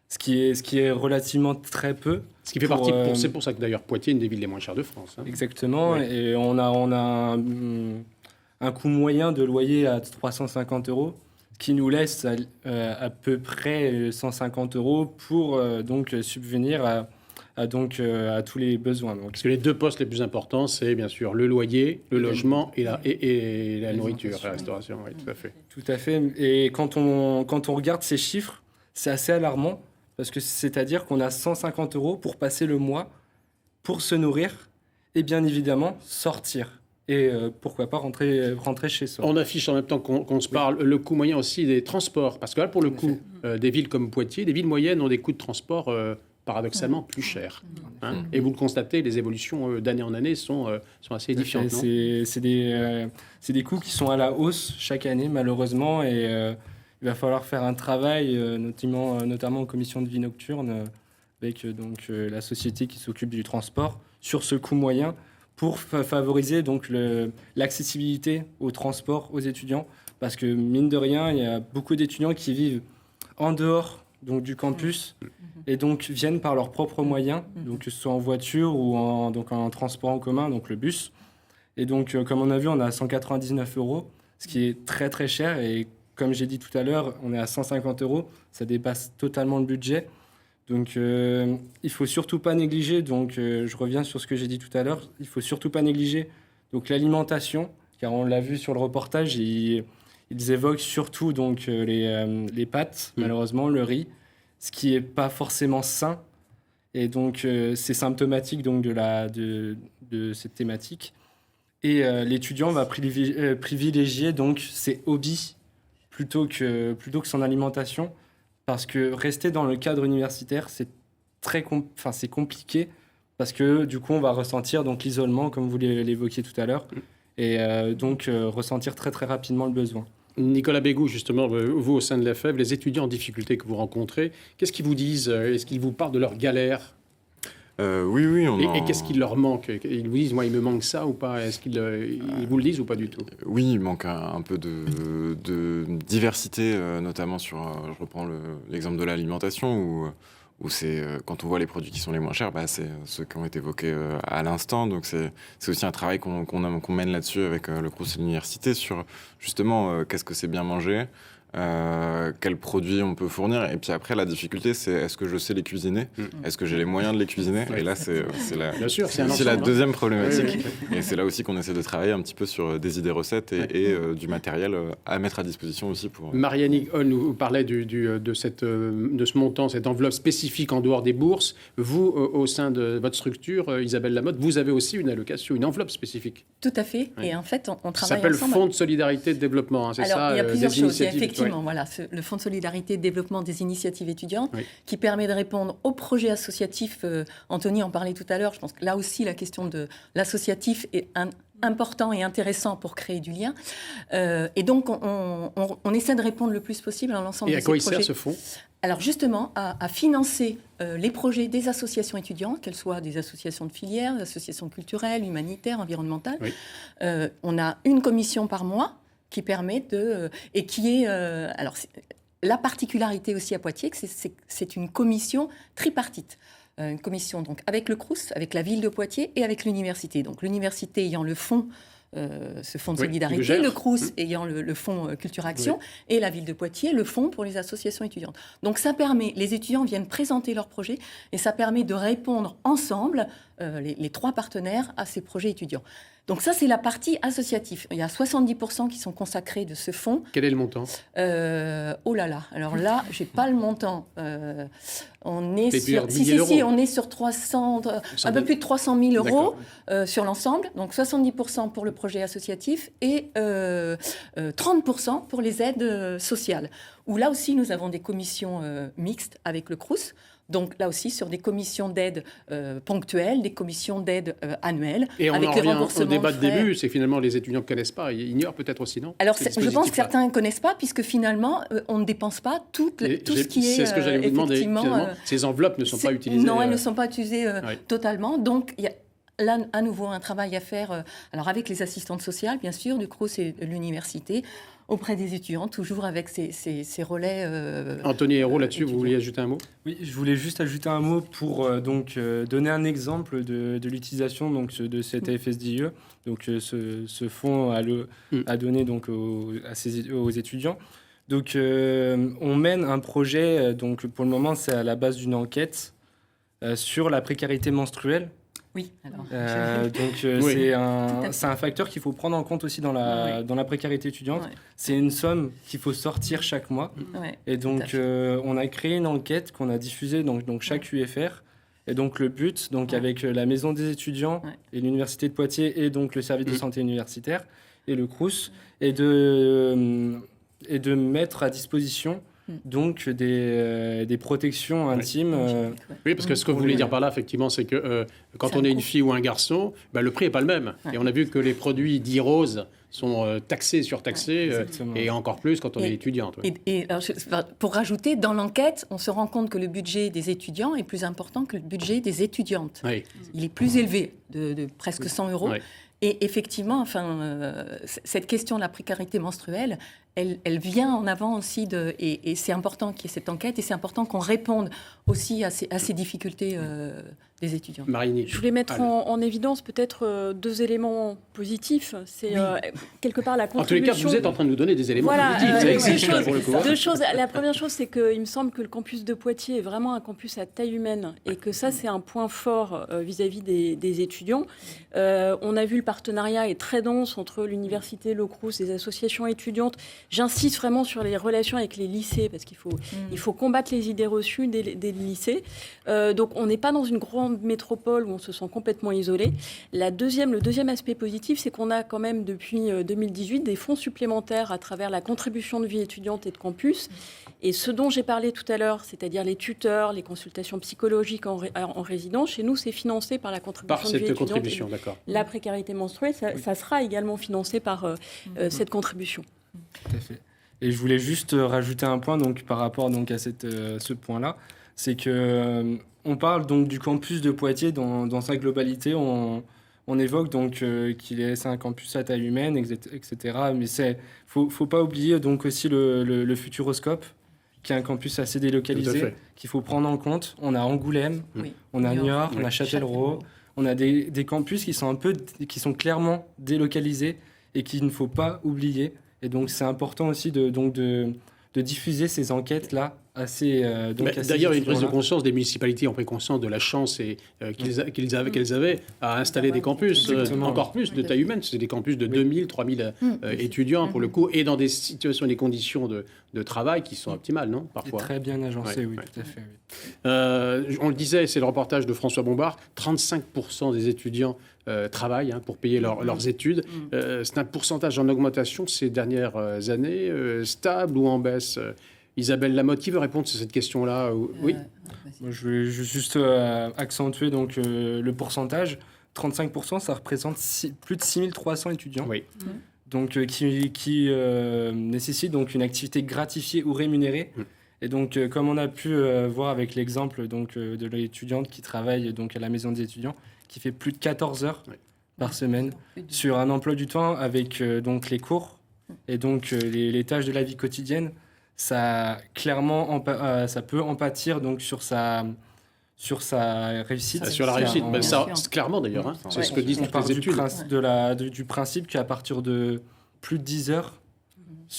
Ce qui est relativement très peu. Ce qui fait partie, c'est pour ça que d'ailleurs Poitiers est une des villes les moins chères de France. Exactement, oui. Et on a un coût moyen de loyer à 350 €, qui nous laisse à peu près 150 € pour donc subvenir à tous les besoins. Donc. Parce que les deux postes les plus importants, c'est bien sûr le loyer, le logement et la nourriture, la restauration. Oui, tout à fait. Tout à fait. Et quand on regarde ces chiffres, c'est assez alarmant. Parce que c'est-à-dire qu'on a 150 € pour passer le mois, pour se nourrir et bien évidemment sortir. Et pourquoi pas rentrer chez soi. On affiche en même temps qu'on se parle le coût moyen aussi des transports. Parce que là, pour le coup, des villes comme Poitiers, des villes moyennes ont des coûts de transport paradoxalement plus chers. Et vous le constatez, les évolutions d'année en année sont assez édifiantes. C'est des coûts qui sont à la hausse chaque année, malheureusement. Et il va falloir faire un travail, notamment en commission de vie nocturne, avec la société qui s'occupe du transport, sur ce coût moyen, pour favoriser l'accessibilité au transport aux étudiants. Parce que, mine de rien, il y a beaucoup d'étudiants qui vivent en dehors du campus et donc viennent par leurs propres moyens, donc que ce soit en voiture ou en transport en commun, donc le bus. Et donc, comme on a vu, on a 199 €, ce qui est très très cher. Et comme j'ai dit tout à l'heure, on est à 150 €, ça dépasse totalement le budget. Donc, il ne faut surtout pas négliger, je reviens sur ce que j'ai dit tout à l'heure, il ne faut surtout pas négliger l'alimentation, car on l'a vu sur le reportage, ils évoquent surtout les pâtes, malheureusement, le riz, ce qui n'est pas forcément sain. Et donc, c'est symptomatique de cette thématique. Et l'étudiant va privilégier ses hobbies plutôt que son alimentation, parce que rester dans le cadre universitaire, c'est c'est compliqué, parce que du coup, on va ressentir l'isolement, comme vous l'évoquiez tout à l'heure, et ressentir très très rapidement le besoin. Nicolas Bégou, justement, vous au sein de l'EFEV, les étudiants en difficulté que vous rencontrez, qu'est-ce qu'ils vous disent? Est-ce qu'ils vous parlent de leurs galères? Oui. Et qu'est-ce qui leur manque? Ils vous disent, moi, il me manque ça ou pas? Est-ce qu'ils ils vous le disent ou pas du tout? Oui, il manque un peu de diversité, notamment sur, je reprends l'exemple de l'alimentation, où c'est, quand on voit les produits qui sont les moins chers, c'est ceux qui ont été évoqués à l'instant. Donc c'est aussi un travail qu'on mène là-dessus avec le Crous et l'université sur justement qu'est-ce que c'est bien manger, quels produits on peut fournir. Et puis après, la difficulté, c'est est-ce que je sais les cuisiner? Est-ce que j'ai les moyens de les cuisiner? Et là, c'est la deuxième problématique. Et c'est là aussi qu'on essaie de travailler un petit peu sur des idées recettes et du matériel à mettre à disposition aussi pour... Marianne Hall nous parlait de ce montant, cette enveloppe spécifique en dehors des bourses. Vous, au sein de votre structure, Isabelle Lamotte, vous avez aussi une allocation, une enveloppe spécifique. Tout à fait. Oui. Et en fait, on travaille ça s'appelle ensemble. Fonds de solidarité de développement, c'est ça? Alors, il y a plusieurs choses. Il y a effectivement le Fonds de solidarité et de développement des initiatives étudiantes qui permet de répondre aux projets associatifs. Anthony en parlait tout à l'heure. Je pense que là aussi, la question de l'associatif est important et intéressant pour créer du lien. Et donc, on essaie de répondre le plus possible à l'ensemble de ces projets. Et à quoi il sert ce fonds? Alors justement, à financer les projets des associations étudiantes, qu'elles soient des associations de filière, des associations culturelles, humanitaires, environnementales. On a une commission par mois qui permet de... et qui est... alors, la particularité aussi à Poitiers, c'est une commission tripartite. Une commission donc avec le Crous, avec la ville de Poitiers et avec l'université. Donc l'université ayant le fonds, ce fonds de solidarité, le Crous ayant le fonds Culture Action et la ville de Poitiers, le fonds pour les associations étudiantes. Donc ça permet, les étudiants viennent présenter leurs projets et ça permet de répondre ensemble, les trois partenaires, à ces projets étudiants. Donc ça, c'est la partie associative. Il y a 70% qui sont consacrés de ce fonds. Quel est le montant? Oh là là. Alors là, j'ai pas le montant. On est sur... on est sur 300, un peu plus de 300 000 euros sur l'ensemble. Donc 70% pour le projet associatif et 30% pour les aides sociales. Où là aussi, nous avons des commissions mixtes avec le Crous. Donc là aussi, sur des commissions d'aide ponctuelles, des commissions d'aide annuelles. Et on en revient au débat de début, c'est que finalement les étudiants ne connaissent pas, ils ignorent peut-être aussi, non? Alors je pense que certains ne connaissent pas, puisque finalement, on ne dépense pas tout ce qui est... C'est ce que j'allais vous demander, finalement. Ces enveloppes ne sont pas utilisées. Non, elles ne sont pas utilisées totalement. Donc il y a là, à nouveau, un travail à faire alors avec les assistantes sociales, bien sûr, du Crous et de l'université, auprès des étudiants, toujours avec ces relais. Anthony Hérault, là-dessus, vous vouliez ajouter un mot? Oui, je voulais juste ajouter un mot pour donner un exemple de l'utilisation de cette AFSDIE. Donc, ce fonds a donné donc, aux étudiants. Donc, on mène un projet, donc pour le moment, c'est à la base d'une enquête sur la précarité menstruelle. Oui, alors. C'est un facteur qu'il faut prendre en compte aussi dans la précarité étudiante. Ouais. C'est une somme qu'il faut sortir chaque mois. Ouais, et donc, on a créé une enquête qu'on a diffusée donc chaque UFR. Et donc, le but, avec la Maison des étudiants et l'Université de Poitiers et donc le service de santé universitaire et le Crous, est de mettre à disposition donc des protections intimes. Oui, parce que ce que vous voulez dire par là, effectivement, c'est que quand on est une fille ou un garçon, le prix n'est pas le même. Et on a vu que les produits dits roses sont taxés, surtaxés, et encore plus quand on est étudiante. Et alors, pour rajouter, dans l'enquête, on se rend compte que le budget des étudiants est plus important que le budget des étudiantes. Il est plus élevé, de presque 100 euros. Et effectivement, cette question de la précarité menstruelle, elle vient en avant aussi, et c'est important qu'il y ait cette enquête, et c'est important qu'on réponde aussi à ces difficultés des étudiants. Marine. Je voulais mettre en évidence peut-être deux éléments positifs. C'est quelque part la contribution... En tous les cas, vous êtes en train de nous donner des éléments positifs. Ça existe là, pour le coup. Deux choses. La première chose, c'est qu'il me semble que le campus de Poitiers est vraiment un campus à taille humaine, et que ça, c'est un point fort vis-à-vis des étudiants. On a vu le partenariat est très dense entre l'université, le Crous, les associations étudiantes. J'insiste vraiment sur les relations avec les lycées, parce qu'il faut combattre les idées reçues des lycées. Donc, on n'est pas dans une grande métropole où on se sent complètement isolé. Le deuxième aspect positif, c'est qu'on a quand même depuis 2018 des fonds supplémentaires à travers la contribution de vie étudiante et de campus. Et ce dont j'ai parlé tout à l'heure, c'est-à-dire les tuteurs, les consultations psychologiques en résidence, chez nous, c'est financé par la contribution de vie étudiante. Contribution, d'accord. La précarité menstruelle, ça sera également financé par cette contribution. Tout à fait. Et je voulais juste rajouter un point donc, par rapport donc, à ce point-là, c'est que on parle donc du campus de Poitiers dans sa globalité. On évoque donc c'est un campus à taille humaine, etc. Mais faut pas oublier donc aussi le Futuroscope, qui est un campus assez délocalisé, qu'il faut prendre en compte. On a Angoulême, on a Niort, on a Châtellerault. On a des campus qui sont clairement délocalisés et qu'il ne faut pas oublier. Et donc, c'est important aussi de diffuser ces enquêtes-là assez d'ailleurs, il y a une prise de conscience, des municipalités ont pris conscience de la chance qu'elles avaient à installer des campus encore plus de taille humaine. C'est des campus de 2000, 3000 étudiants pour le coup, et dans des situations et des conditions de travail qui sont optimales, non, parfois. Très bien agencé, oui, tout à fait. Oui. On le disait, c'est le reportage de François Bombard, 35% des étudiants travaillent pour payer leurs études. C'est un pourcentage en augmentation ces dernières années, stable ou en baisse? Isabelle Lamotte, qui veut répondre sur cette question-là? Oui. Moi, je vais juste accentuer donc, le pourcentage. 35%, ça représente plus de 6300 étudiants. Oui. Donc, qui nécessitent donc, une activité gratifiée ou rémunérée. Et donc, comme on a pu voir avec l'exemple donc, de l'étudiante qui travaille donc, à la maison des étudiants, qui fait plus de 14 heures par semaine sur un emploi du temps avec donc, les cours et donc les tâches de la vie quotidienne, ça clairement ça peut en pâtir donc sur sa réussite. Sur la réussite, ça, clairement d'ailleurs, c'est ce que disent les études. Du principe qu'à partir de plus de 10 heures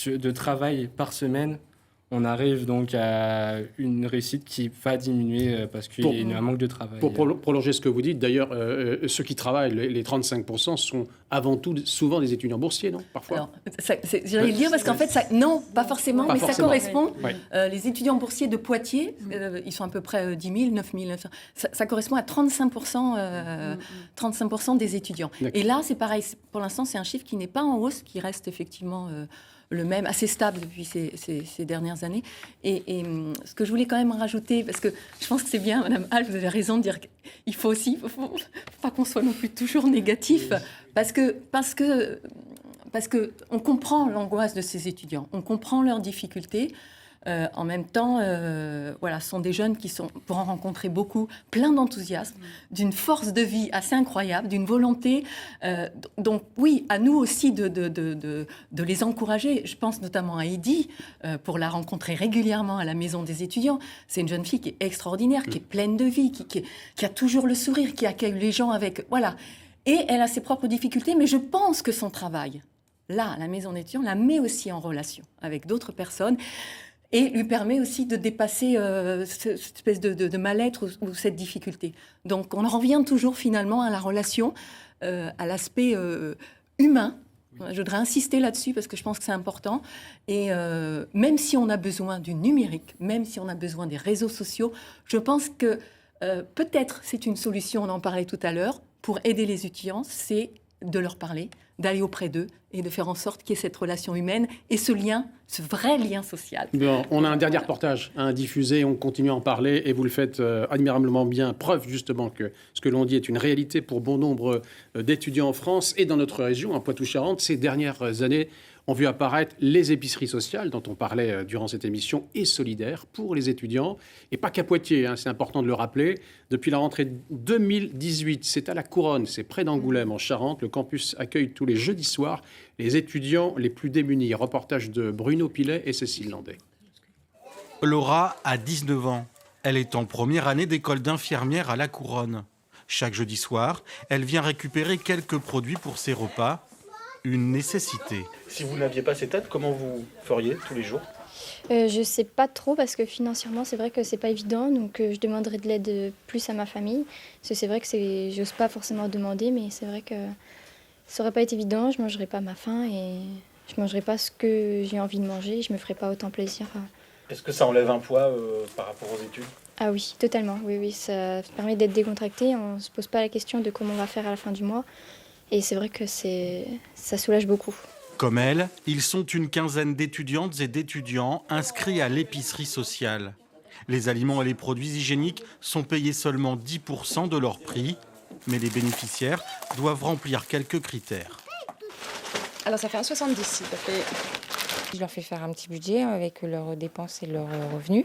de travail par semaine, on arrive donc à une réussite qui va diminuer parce qu'il y a un manque de travail. Pour prolonger ce que vous dites, d'ailleurs, ceux qui travaillent, les 35%, sont avant tout souvent des étudiants boursiers, non? Parfois. J'allais le dire parce qu'en fait, non, pas forcément, mais ça correspond. Les étudiants boursiers de Poitiers, ils sont à peu près 10 000, 9 000. Ça correspond à 35% des étudiants. Et là, c'est pareil. Pour l'instant, c'est un chiffre qui n'est pas en hausse, qui reste effectivement le même, assez stable depuis ces dernières années. Et ce que je voulais quand même rajouter, parce que je pense que c'est bien, Madame Hall, vous avez raison de dire qu'il faut aussi, faut pas qu'on soit non plus toujours négatif, parce que on comprend l'angoisse de ces étudiants, on comprend leurs difficultés. En même temps, ce sont des jeunes qui sont, pour en rencontrer beaucoup, pleins d'enthousiasme, d'une force de vie assez incroyable, d'une volonté. Donc oui, à nous aussi de les encourager. Je pense notamment à Eddy, pour la rencontrer régulièrement à la maison des étudiants. C'est une jeune fille qui est extraordinaire, qui est pleine de vie, qui a toujours le sourire, qui accueille les gens avec... Voilà. Et elle a ses propres difficultés, mais je pense que son travail, là, à la maison des étudiants, la met aussi en relation avec d'autres personnes. Et lui permet aussi de dépasser cette espèce de mal-être ou cette difficulté. Donc on en revient toujours finalement à la relation, à l'aspect humain. Je voudrais insister là-dessus parce que je pense que c'est important. Et même si on a besoin du numérique, même si on a besoin des réseaux sociaux, je pense que peut-être c'est une solution, on en parlait tout à l'heure, pour aider les étudiants, c'est de leur parler, d'aller auprès d'eux et de faire en sorte qu'il y ait cette relation humaine et ce lien, ce vrai lien social. Bon, on a un dernier reportage à diffuser, on continue à en parler et vous le faites admirablement bien. Preuve justement que ce que l'on dit est une réalité pour bon nombre d'étudiants en France et dans notre région, en Poitou-Charentes. Ces dernières années ont vu apparaître les épiceries sociales dont on parlait durant cette émission et solidaires pour les étudiants. Et pas qu'à Poitiers, c'est important de le rappeler. Depuis la rentrée 2018, c'est à la Couronne, c'est près d'Angoulême en Charente. Le campus accueille tous les jeudis soirs les étudiants les plus démunis. Reportage de Bruno Pilet et Cécile Landais. Laura a 19 ans. Elle est en première année d'école d'infirmière à la Couronne. Chaque jeudi soir, elle vient récupérer quelques produits pour ses repas. Une nécessité. Si vous n'aviez pas cette aide, comment vous feriez tous les jours? Je ne sais pas trop parce que financièrement, c'est vrai que c'est pas évident. Donc, je demanderai de l'aide plus à ma famille. Parce que c'est vrai que j'ose pas forcément demander, mais c'est vrai que ça n'aurait pas été évident. Je ne mangerai pas à ma faim et je ne mangerai pas ce que j'ai envie de manger. Je ne me ferai pas autant plaisir. Est-ce que ça enlève un poids par rapport aux études? Ah oui, totalement. Oui, ça permet d'être décontracté. On ne se pose pas la question de comment on va faire à la fin du mois. Et c'est vrai que ça soulage beaucoup. Comme elle, ils sont une quinzaine d'étudiantes et d'étudiants inscrits à l'épicerie sociale. Les aliments et les produits hygiéniques sont payés seulement 10% de leur prix, mais les bénéficiaires doivent remplir quelques critères. Alors ça fait 1,70 s'il te plaît. Je leur fais faire un petit budget avec leurs dépenses et leurs revenus.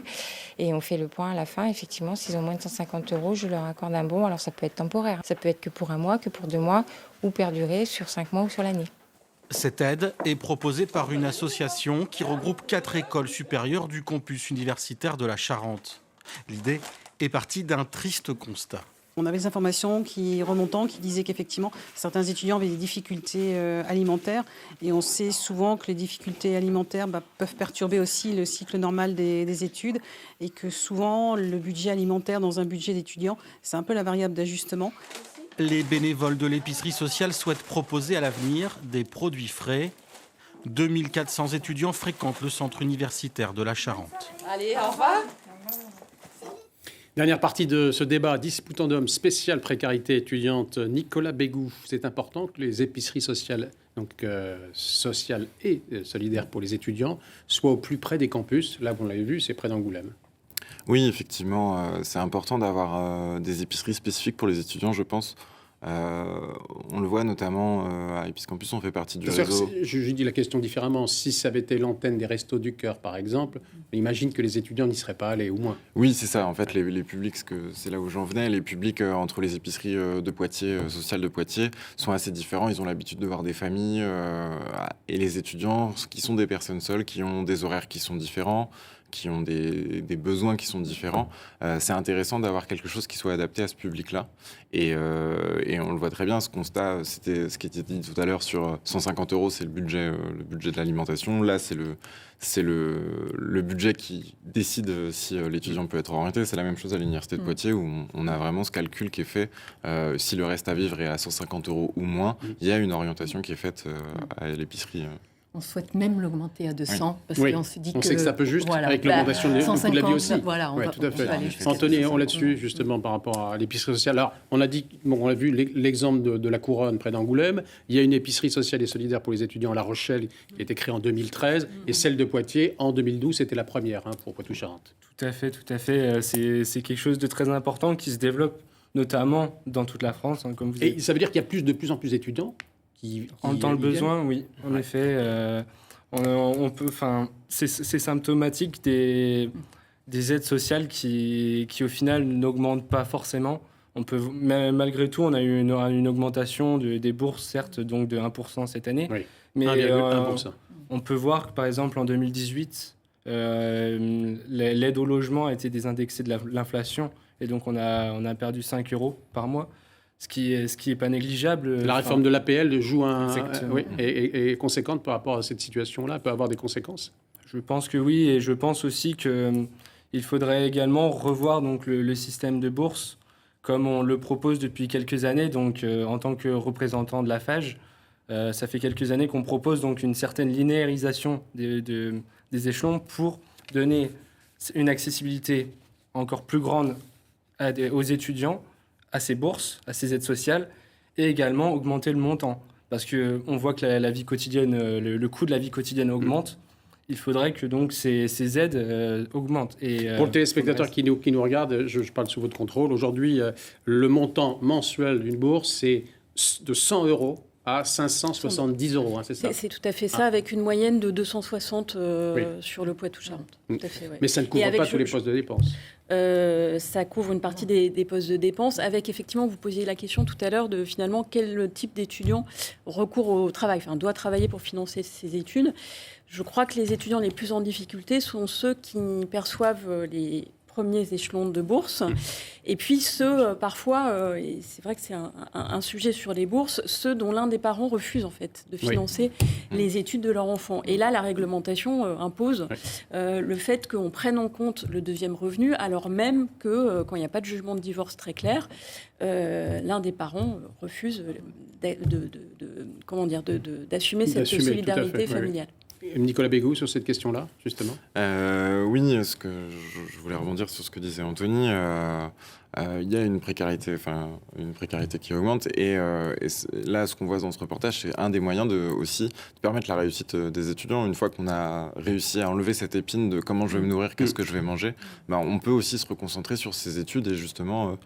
Et on fait le point à la fin. Effectivement, s'ils ont moins de 150 €, je leur accorde un bon. Alors ça peut être temporaire. Ça peut être que pour 1 mois, que pour 2 mois, ou perdurer sur 5 mois ou sur l'année. Cette aide est proposée par une association qui regroupe 4 écoles supérieures du campus universitaire de la Charente. L'idée est partie d'un triste constat. On avait des informations remontant qui disaient qu'effectivement, certains étudiants avaient des difficultés alimentaires. Et on sait souvent que les difficultés alimentaires peuvent perturber aussi le cycle normal des études. Et que souvent, le budget alimentaire dans un budget d'étudiant, c'est un peu la variable d'ajustement. Les bénévoles de l'épicerie sociale souhaitent proposer à l'avenir des produits frais. 2400 étudiants fréquentent le centre universitaire de la Charente. Allez, au revoir. Dernière partie de ce débat, Disputandum spécial précarité étudiante. Nicolas Bégou, c'est important que les épiceries sociales, donc sociales et solidaires pour les étudiants, soient au plus près des campus. Là, vous l'avez vu, c'est près d'Angoulême. Oui, effectivement, c'est important d'avoir des épiceries spécifiques pour les étudiants, je pense. On le voit notamment à Episcampus, on fait partie du réseau. Je dis la question différemment. Si ça avait été l'antenne des Restos du Cœur, par exemple, imagine que les étudiants n'y seraient pas allés, ou moins. Oui, c'est ça. En fait, les publics, c'est là où j'en venais, les publics entre les épiceries de Poitiers, sociales de Poitiers, sont assez différents. Ils ont l'habitude de voir des familles et les étudiants, qui sont des personnes seules, qui ont des horaires qui sont différents, qui ont des besoins qui sont différents. C'est intéressant d'avoir quelque chose qui soit adapté à ce public-là. Et on le voit très bien, ce constat, c'était ce qui était dit tout à l'heure sur 150 €, c'est le budget de l'alimentation. Là, c'est le budget qui décide si l'étudiant peut être orienté. C'est la même chose à l'université de Poitiers, où on a vraiment ce calcul qui est fait. Si le reste à vivre est à 150 € ou moins, il y a une orientation qui est faite à l'épicerie. On souhaite même l'augmenter à 200 parce qu'on se dit on sait que ça peut juste avec l'augmentation du coût de la vie aussi. Voilà, tout à fait. Anthony, on là-dessus justement par rapport à l'épicerie sociale. Alors, on a dit, on a vu l'exemple de la Couronne près d'Angoulême. Il y a une épicerie sociale et solidaire pour les étudiants à La Rochelle qui a été créée en 2013 et celle de Poitiers en 2012, c'était la première pour Poitou-Charentes. Tout à fait. C'est quelque chose de très important qui se développe notamment dans toute la France, comme vous Et ça veut dire qu'il y a de plus en plus d'étudiants dans le besoin, oui, en effet. On peut, c'est symptomatique des aides sociales qui au final n'augmentent pas forcément. Malgré tout, on a eu une augmentation des bourses, certes, donc de 1% cette année. Oui. Mais 1,1%. On peut voir que, par exemple, en 2018, l'aide au logement a été désindexée de l'inflation. Et donc, on a perdu 5 € par mois. Ce qui est pas négligeable. La réforme de l'APL joue est conséquente par rapport à cette situation-là, peut avoir des conséquences. Je pense que oui, et je pense aussi qu'il faudrait également revoir donc le système de bourse comme on le propose depuis quelques années. Donc, en tant que représentant de la FAGE, ça fait quelques années qu'on propose donc une certaine linéarisation des échelons pour donner une accessibilité encore plus grande aux étudiants, à ces bourses, à ces aides sociales, et également augmenter le montant. Parce qu'on voit que la vie quotidienne, le coût de la vie quotidienne augmente. Il faudrait que donc ces aides augmentent. Et, pour le téléspectateur qui nous regarde, je parle sous votre contrôle. Aujourd'hui, le montant mensuel d'une bourse, c'est de 100 € à 570 €, c'est ça? C'est tout à fait ça, avec une moyenne de 260 sur le Poitou-Charentes. Tout à fait, Mais ça ne couvre pas tous les postes de dépenses. Ça couvre une partie des postes de dépenses, avec effectivement, vous posiez la question tout à l'heure de finalement quel type d'étudiant recourt au travail, doit travailler pour financer ses études. Je crois que les étudiants les plus en difficulté sont ceux qui perçoivent les premiers échelons de bourse, et puis ceux, parfois, et c'est vrai que c'est un sujet sur les bourses, ceux dont l'un des parents refuse en fait de financer les études de leur enfant. Et là, la réglementation impose le fait qu'on prenne en compte le deuxième revenu, alors même que quand il n'y a pas de jugement de divorce très clair, l'un des parents refuse d'assumer cette solidarité familiale. Nicolas Bégou, sur cette question-là, justement. Oui, je voulais rebondir sur ce que disait Anthony. Il y a une précarité qui augmente. Et là, ce qu'on voit dans ce reportage, c'est un des moyens de permettre la réussite des étudiants. Une fois qu'on a réussi à enlever cette épine de comment je vais me nourrir, qu'est-ce que je vais manger, on peut aussi se reconcentrer sur ces études et justement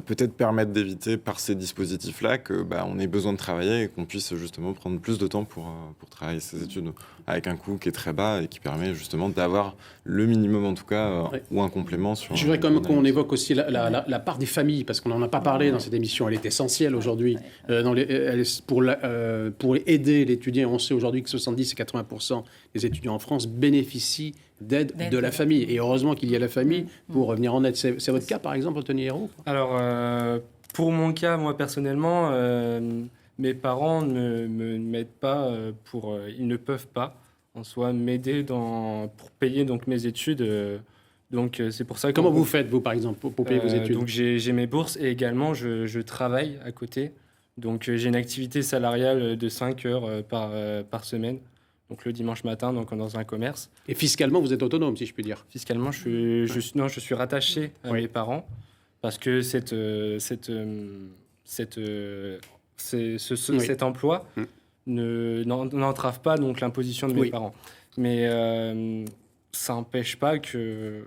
peut-être permettre d'éviter par ces dispositifs-là qu'on ait besoin de travailler et qu'on puisse justement prendre plus de temps pour travailler ces études. avec un coût qui est très bas et qui permet justement d'avoir le minimum en tout cas, ou un complément sur... Je voudrais quand même qu'on évoque aussi la part des familles, parce qu'on n'en a pas parlé dans cette émission, elle est essentielle aujourd'hui pour aider l'étudiant. On sait aujourd'hui que 70 et 80% des étudiants en France bénéficient d'aide de la famille. Et heureusement qu'il y a la famille pour revenir en aide. C'est votre cas, par exemple, Anthony Hérault ? Alors, pour mon cas, moi, personnellement, mes parents ne m'aident pas ils ne peuvent pas, en soi, m'aider pour payer donc, mes études. Donc, c'est pour ça que... Comment vous faites, vous, par exemple, pour payer vos études ? Donc, j'ai mes bourses et également, je travaille à côté. Donc, j'ai une activité salariale de 5 heures par semaine. Donc, le dimanche matin, donc, dans un commerce. Et fiscalement, vous êtes autonome, si je puis dire ? Fiscalement, je suis rattaché à mes parents parce que cet emploi n'entrave pas donc, l'imposition de mes parents. Mais ça n'empêche pas que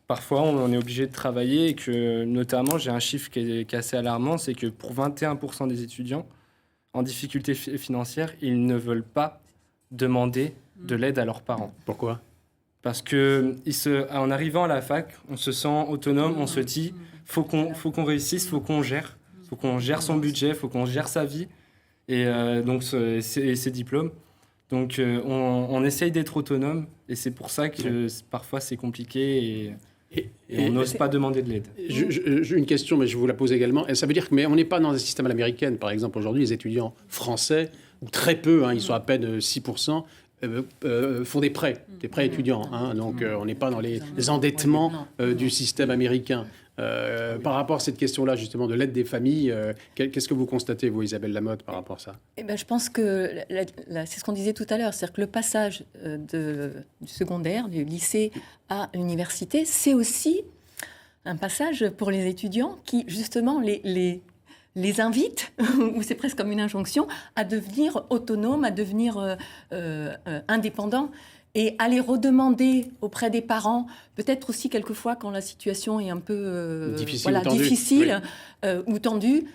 parfois, on est obligé de travailler et que, notamment, j'ai un chiffre qui est assez alarmant, c'est que pour 21% des étudiants en difficulté financière, ils ne veulent pas demander de l'aide à leurs parents. Pourquoi ? Parce que en arrivant à la fac, on se sent autonome, on se dit faut qu'on réussisse, faut qu'on gère son budget, faut qu'on gère sa vie et donc ses diplômes. Donc on essaye d'être autonome et c'est pour ça que parfois c'est compliqué et on n'ose pas demander de l'aide. J'ai une question, mais je vous la pose également. Ça veut dire que on n'est pas dans un système à l'américaine. Par exemple, aujourd'hui, les étudiants français, très peu, ils sont à peine 6%, font des prêts étudiants. Donc on n'est pas dans les endettements du système américain. Par rapport à cette question-là, justement, de l'aide des familles, qu'est-ce que vous constatez, vous, Isabelle Lamotte, par rapport à ça ? Je pense que c'est ce qu'on disait tout à l'heure, c'est-à-dire que le passage du secondaire, du lycée à l'université, c'est aussi un passage pour les étudiants qui, justement, les invite, ou c'est presque comme une injonction, à devenir autonomes, à devenir indépendants. Et aller redemander auprès des parents, peut-être aussi quelquefois quand la situation est un peu difficile ou tendue,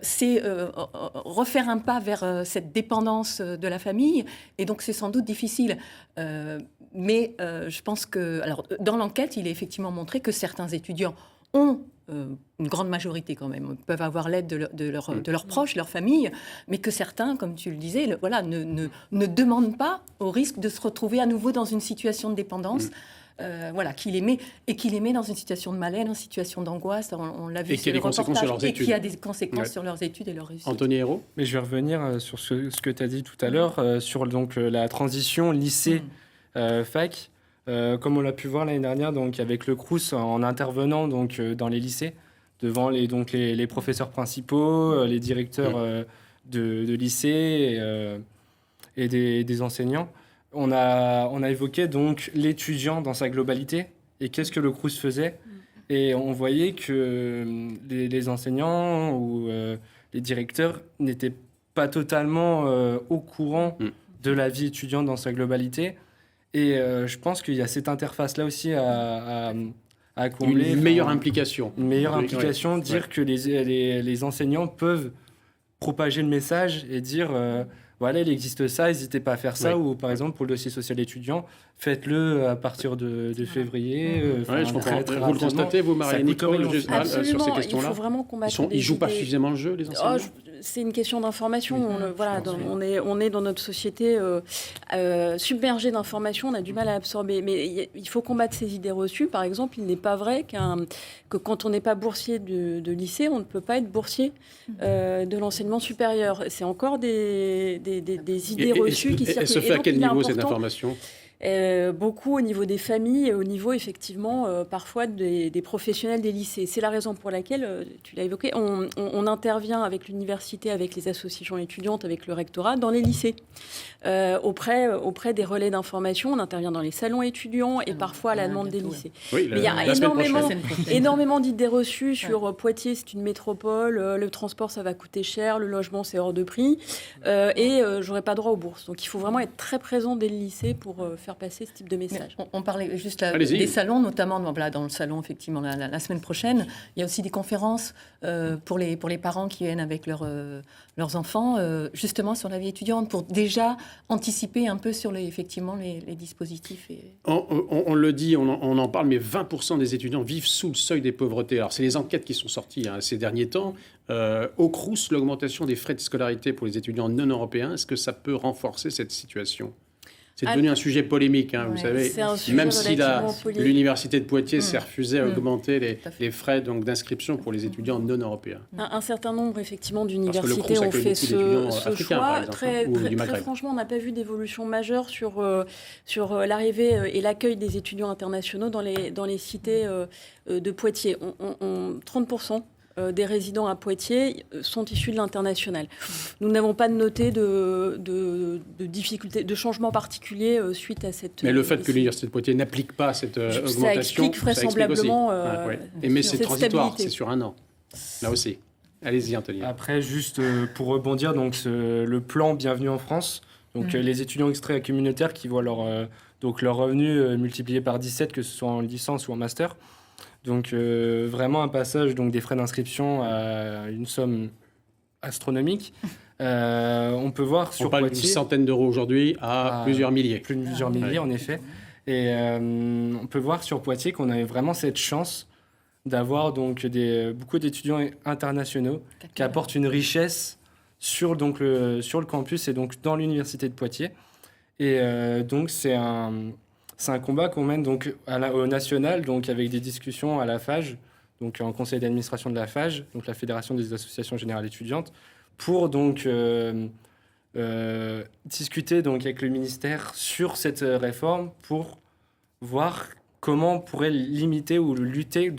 c'est refaire un pas vers cette dépendance de la famille. Et donc c'est sans doute difficile. Mais je pense que... Alors, dans l'enquête, il est effectivement montré que certains étudiants ont... une grande majorité quand même, peuvent avoir l'aide de leurs proches, leur famille, mais que certains, comme tu le disais, ne demandent pas au risque de se retrouver à nouveau dans une situation de dépendance, qui les met dans une situation de malaise, une situation d'angoisse, on l'a vu sur les reportages, et qui a des conséquences sur leurs études et leur réussite. Anthony Hérault ? Mais je vais revenir sur ce que tu as dit tout à l'heure, sur donc, la transition lycée-fac. Comme on l'a pu voir l'année dernière, donc avec le Crous en intervenant donc dans les lycées devant les professeurs principaux, les directeurs de lycée et des enseignants, on a évoqué donc l'étudiant dans sa globalité et qu'est-ce que le Crous faisait. Et on voyait que les enseignants ou les directeurs n'étaient pas totalement au courant de la vie étudiante dans sa globalité. Et je pense qu'il y a cette interface-là aussi à combler. Une meilleure implication. Une meilleure implication, dire que les enseignants peuvent propager le message et dire voilà, il existe ça, n'hésitez pas à faire ça. Ou par exemple, pour le dossier social étudiant, faites-le à partir de février. Je comprends. Vous le constatez, vous, Marie-Nicole, sur ces questions-là ? Il faut vraiment combattre Ils ne jouent pas suffisamment le jeu, les enseignants ? C'est une question d'information. On est dans notre société submergée d'informations, on a du mal à absorber. Mais il faut combattre ces idées reçues. Par exemple, il n'est pas vrai que quand on n'est pas boursier de lycée, on ne peut pas être boursier de l'enseignement supérieur. C'est encore des idées reçues qui circulent. Et se fait à quel niveau cette information ? Beaucoup au niveau des familles et au niveau effectivement parfois des professionnels des lycées. C'est la raison pour laquelle, tu l'as évoqué, on intervient avec l'université, avec les associations étudiantes, avec le rectorat dans les lycées. Auprès des relais d'information, on intervient dans les salons étudiants et parfois à la demande des lycées. Oui, mais il y a énormément d'idées reçues sur Poitiers, c'est une métropole, le transport ça va coûter cher, le logement c'est hors de prix et j'aurai pas droit aux bourses. Donc il faut vraiment être très présent dès le lycée pour faire passer ce type de message. On parlait juste des salons, notamment dans le salon, effectivement, la semaine prochaine. Il y a aussi des conférences pour les parents qui viennent avec leurs enfants, justement sur la vie étudiante, pour déjà anticiper un peu sur les dispositifs. On le dit, on en parle, mais 20% des étudiants vivent sous le seuil des pauvretés. Alors, c'est les enquêtes qui sont sorties ces derniers temps. Au Crous, l'augmentation des frais de scolarité pour les étudiants non européens, est-ce que ça peut renforcer cette situation ? C'est devenu un sujet polémique, vous savez, même si l'université de Poitiers s'est refusée à augmenter les frais d'inscription pour les étudiants non européens. Un certain nombre, effectivement, d'universités ont fait ce choix. Très franchement, on n'a pas vu d'évolution majeure sur l'arrivée et l'accueil des étudiants internationaux dans les cités de Poitiers. 30% des résidents à Poitiers sont issus de l'international. Nous n'avons pas noté de difficultés, de changements particuliers suite à cette... Mais le fait que l'université de Poitiers n'applique pas cette augmentation... Ça explique vraisemblablement... Mais c'est transitoire, c'est sur un an, là aussi. Allez-y, Anthony. Après, juste pour rebondir, le plan Bienvenue en France, les étudiants extraits communautaires qui voient leur revenu multiplié par 17, que ce soit en licence ou en master. Donc vraiment un passage des frais d'inscription à une somme astronomique. On peut voir sur Poitiers... On parle d'une centaine d'euros aujourd'hui à plusieurs milliers. Plus de plusieurs milliers, en effet. Et on peut voir sur Poitiers qu'on avait vraiment cette chance d'avoir beaucoup d'étudiants internationaux qui apportent une richesse sur le campus et donc dans l'université de Poitiers. Et donc c'est un combat qu'on mène au national, avec des discussions à la FAGE, en conseil d'administration de la FAGE, la Fédération des associations générales étudiantes, pour discuter avec le ministère sur cette réforme pour voir comment on pourrait limiter ou lutter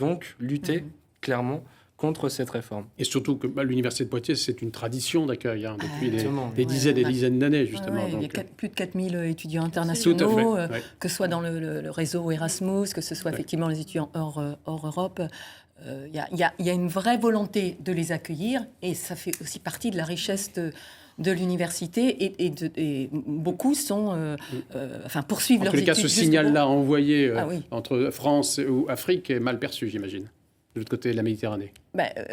clairement contre cette réforme. Et surtout que l'université de Poitiers, c'est une tradition d'accueil depuis des dizaines et des dizaines d'années, justement. Il y a plus de 4000 étudiants internationaux, que ce soit dans le réseau Erasmus, que ce soit effectivement les étudiants hors Europe. Il y a une vraie volonté de les accueillir et ça fait aussi partie de la richesse de l'université et beaucoup poursuivent leurs études. En tous les cas, ce signal-là envoyé entre France ou Afrique est mal perçu, j'imagine, de l'autre côté de la Méditerranée.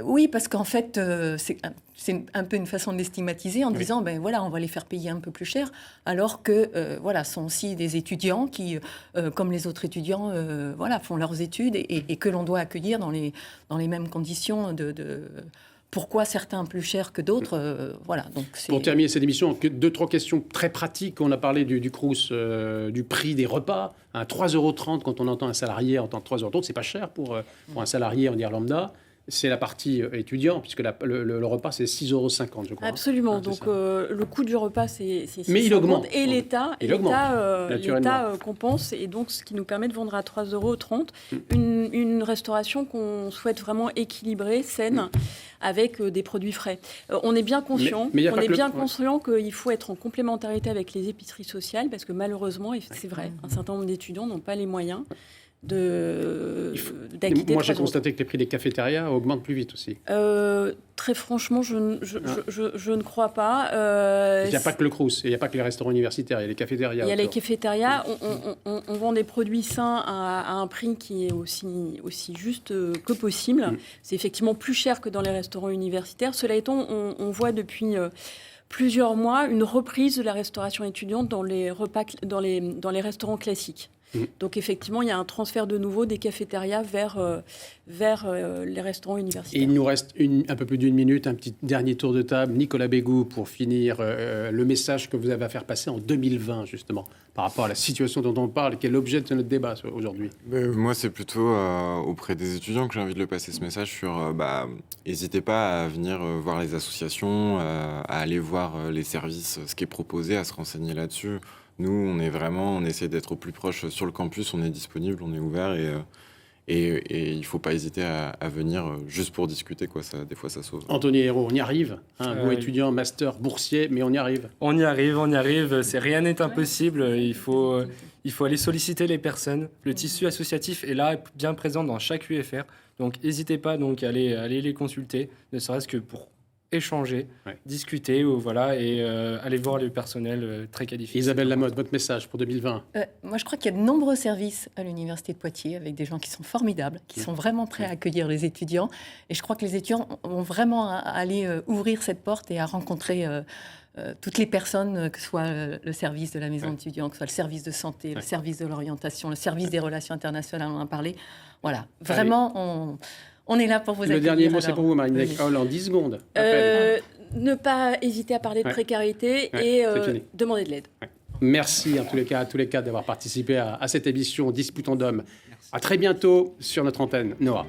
Oui, parce qu'en fait, c'est un peu une façon de les stigmatiser en disant, on va les faire payer un peu plus cher, alors que, sont aussi des étudiants qui, comme les autres étudiants, font leurs études et que l'on doit accueillir dans les mêmes conditions Pourquoi certains plus chers que d'autres Pour terminer cette émission, 2-3 questions très pratiques. On a parlé du Crous, du prix des repas. 3,30 € quand on entend un salarié entend 3,30 €, c'est pas cher pour un salarié, on dirait lambda. C'est la partie étudiant, puisque le repas, c'est 6,50 €, je crois. Absolument. Donc, le coût du repas, c'est 6,50 €. Mais il augmente. Et l'État compense. Et donc, ce qui nous permet de vendre à 3,30 € une restauration qu'on souhaite vraiment équilibrer, saine, avec des produits frais. On est bien conscient qu'il faut être en complémentarité avec les épiceries sociales, parce que malheureusement, et c'est vrai, un certain nombre d'étudiants n'ont pas les moyens d'acquitter. Moi, j'ai constaté que les prix des cafétérias augmentent plus vite aussi. Très franchement, je ne crois pas. Il n'y a pas que le Crous, il n'y a pas que les restaurants universitaires, il y a les cafétérias. Il y a les cafétérias. On vend des produits sains à un prix qui est aussi juste que possible. C'est effectivement plus cher que dans les restaurants universitaires. Cela étant, on voit depuis plusieurs mois une reprise de la restauration étudiante dans les restaurants classiques. Donc effectivement, il y a un transfert de nouveau des cafétérias vers les restaurants universitaires. Et il nous reste un peu plus d'une minute, un petit dernier tour de table. Nicolas Bégou, pour finir, le message que vous avez à faire passer en 2020, justement, par rapport à la situation dont on parle, qui est l'objet de notre débat aujourd'hui. Moi, c'est plutôt auprès des étudiants que j'ai envie de le passer ce message sur... n'hésitez pas à venir voir les associations, à aller voir les services, ce qui est proposé, à se renseigner là-dessus. Nous, on essaie d'être au plus proche sur le campus, on est disponible, on est ouvert et il ne faut pas hésiter à venir juste pour discuter, quoi. Des fois, ça sauve. Anthony Hérault, on y arrive. Vous étudiant, master, boursier, mais on y arrive. On y arrive. Rien n'est impossible. Il faut aller solliciter les personnes. Le tissu associatif est là, bien présent dans chaque UFR. Donc, n'hésitez pas à aller les consulter, ne serait-ce que pour échanger, discuter, voilà, et aller voir le personnel très qualifié. Isabelle Lamotte, votre message pour 2020? Moi, je crois qu'il y a de nombreux services à l'Université de Poitiers avec des gens qui sont formidables, qui sont vraiment prêts à accueillir les étudiants. Et je crois que les étudiants vont vraiment aller ouvrir cette porte et à rencontrer toutes les personnes, que ce soit le service de la maison d'étudiants, que ce soit le service de santé, le service de l'orientation, le service des relations internationales, on en a parlé. Voilà, vraiment, on est là pour vous accueillir. Le dernier mot, c'est pour vous, Marine Neckhol, en 10 secondes. Ne pas hésiter à parler de précarité et demander de l'aide. Merci en tous les cas d'avoir participé à cette émission Disputandum. À très bientôt sur notre antenne. Noah.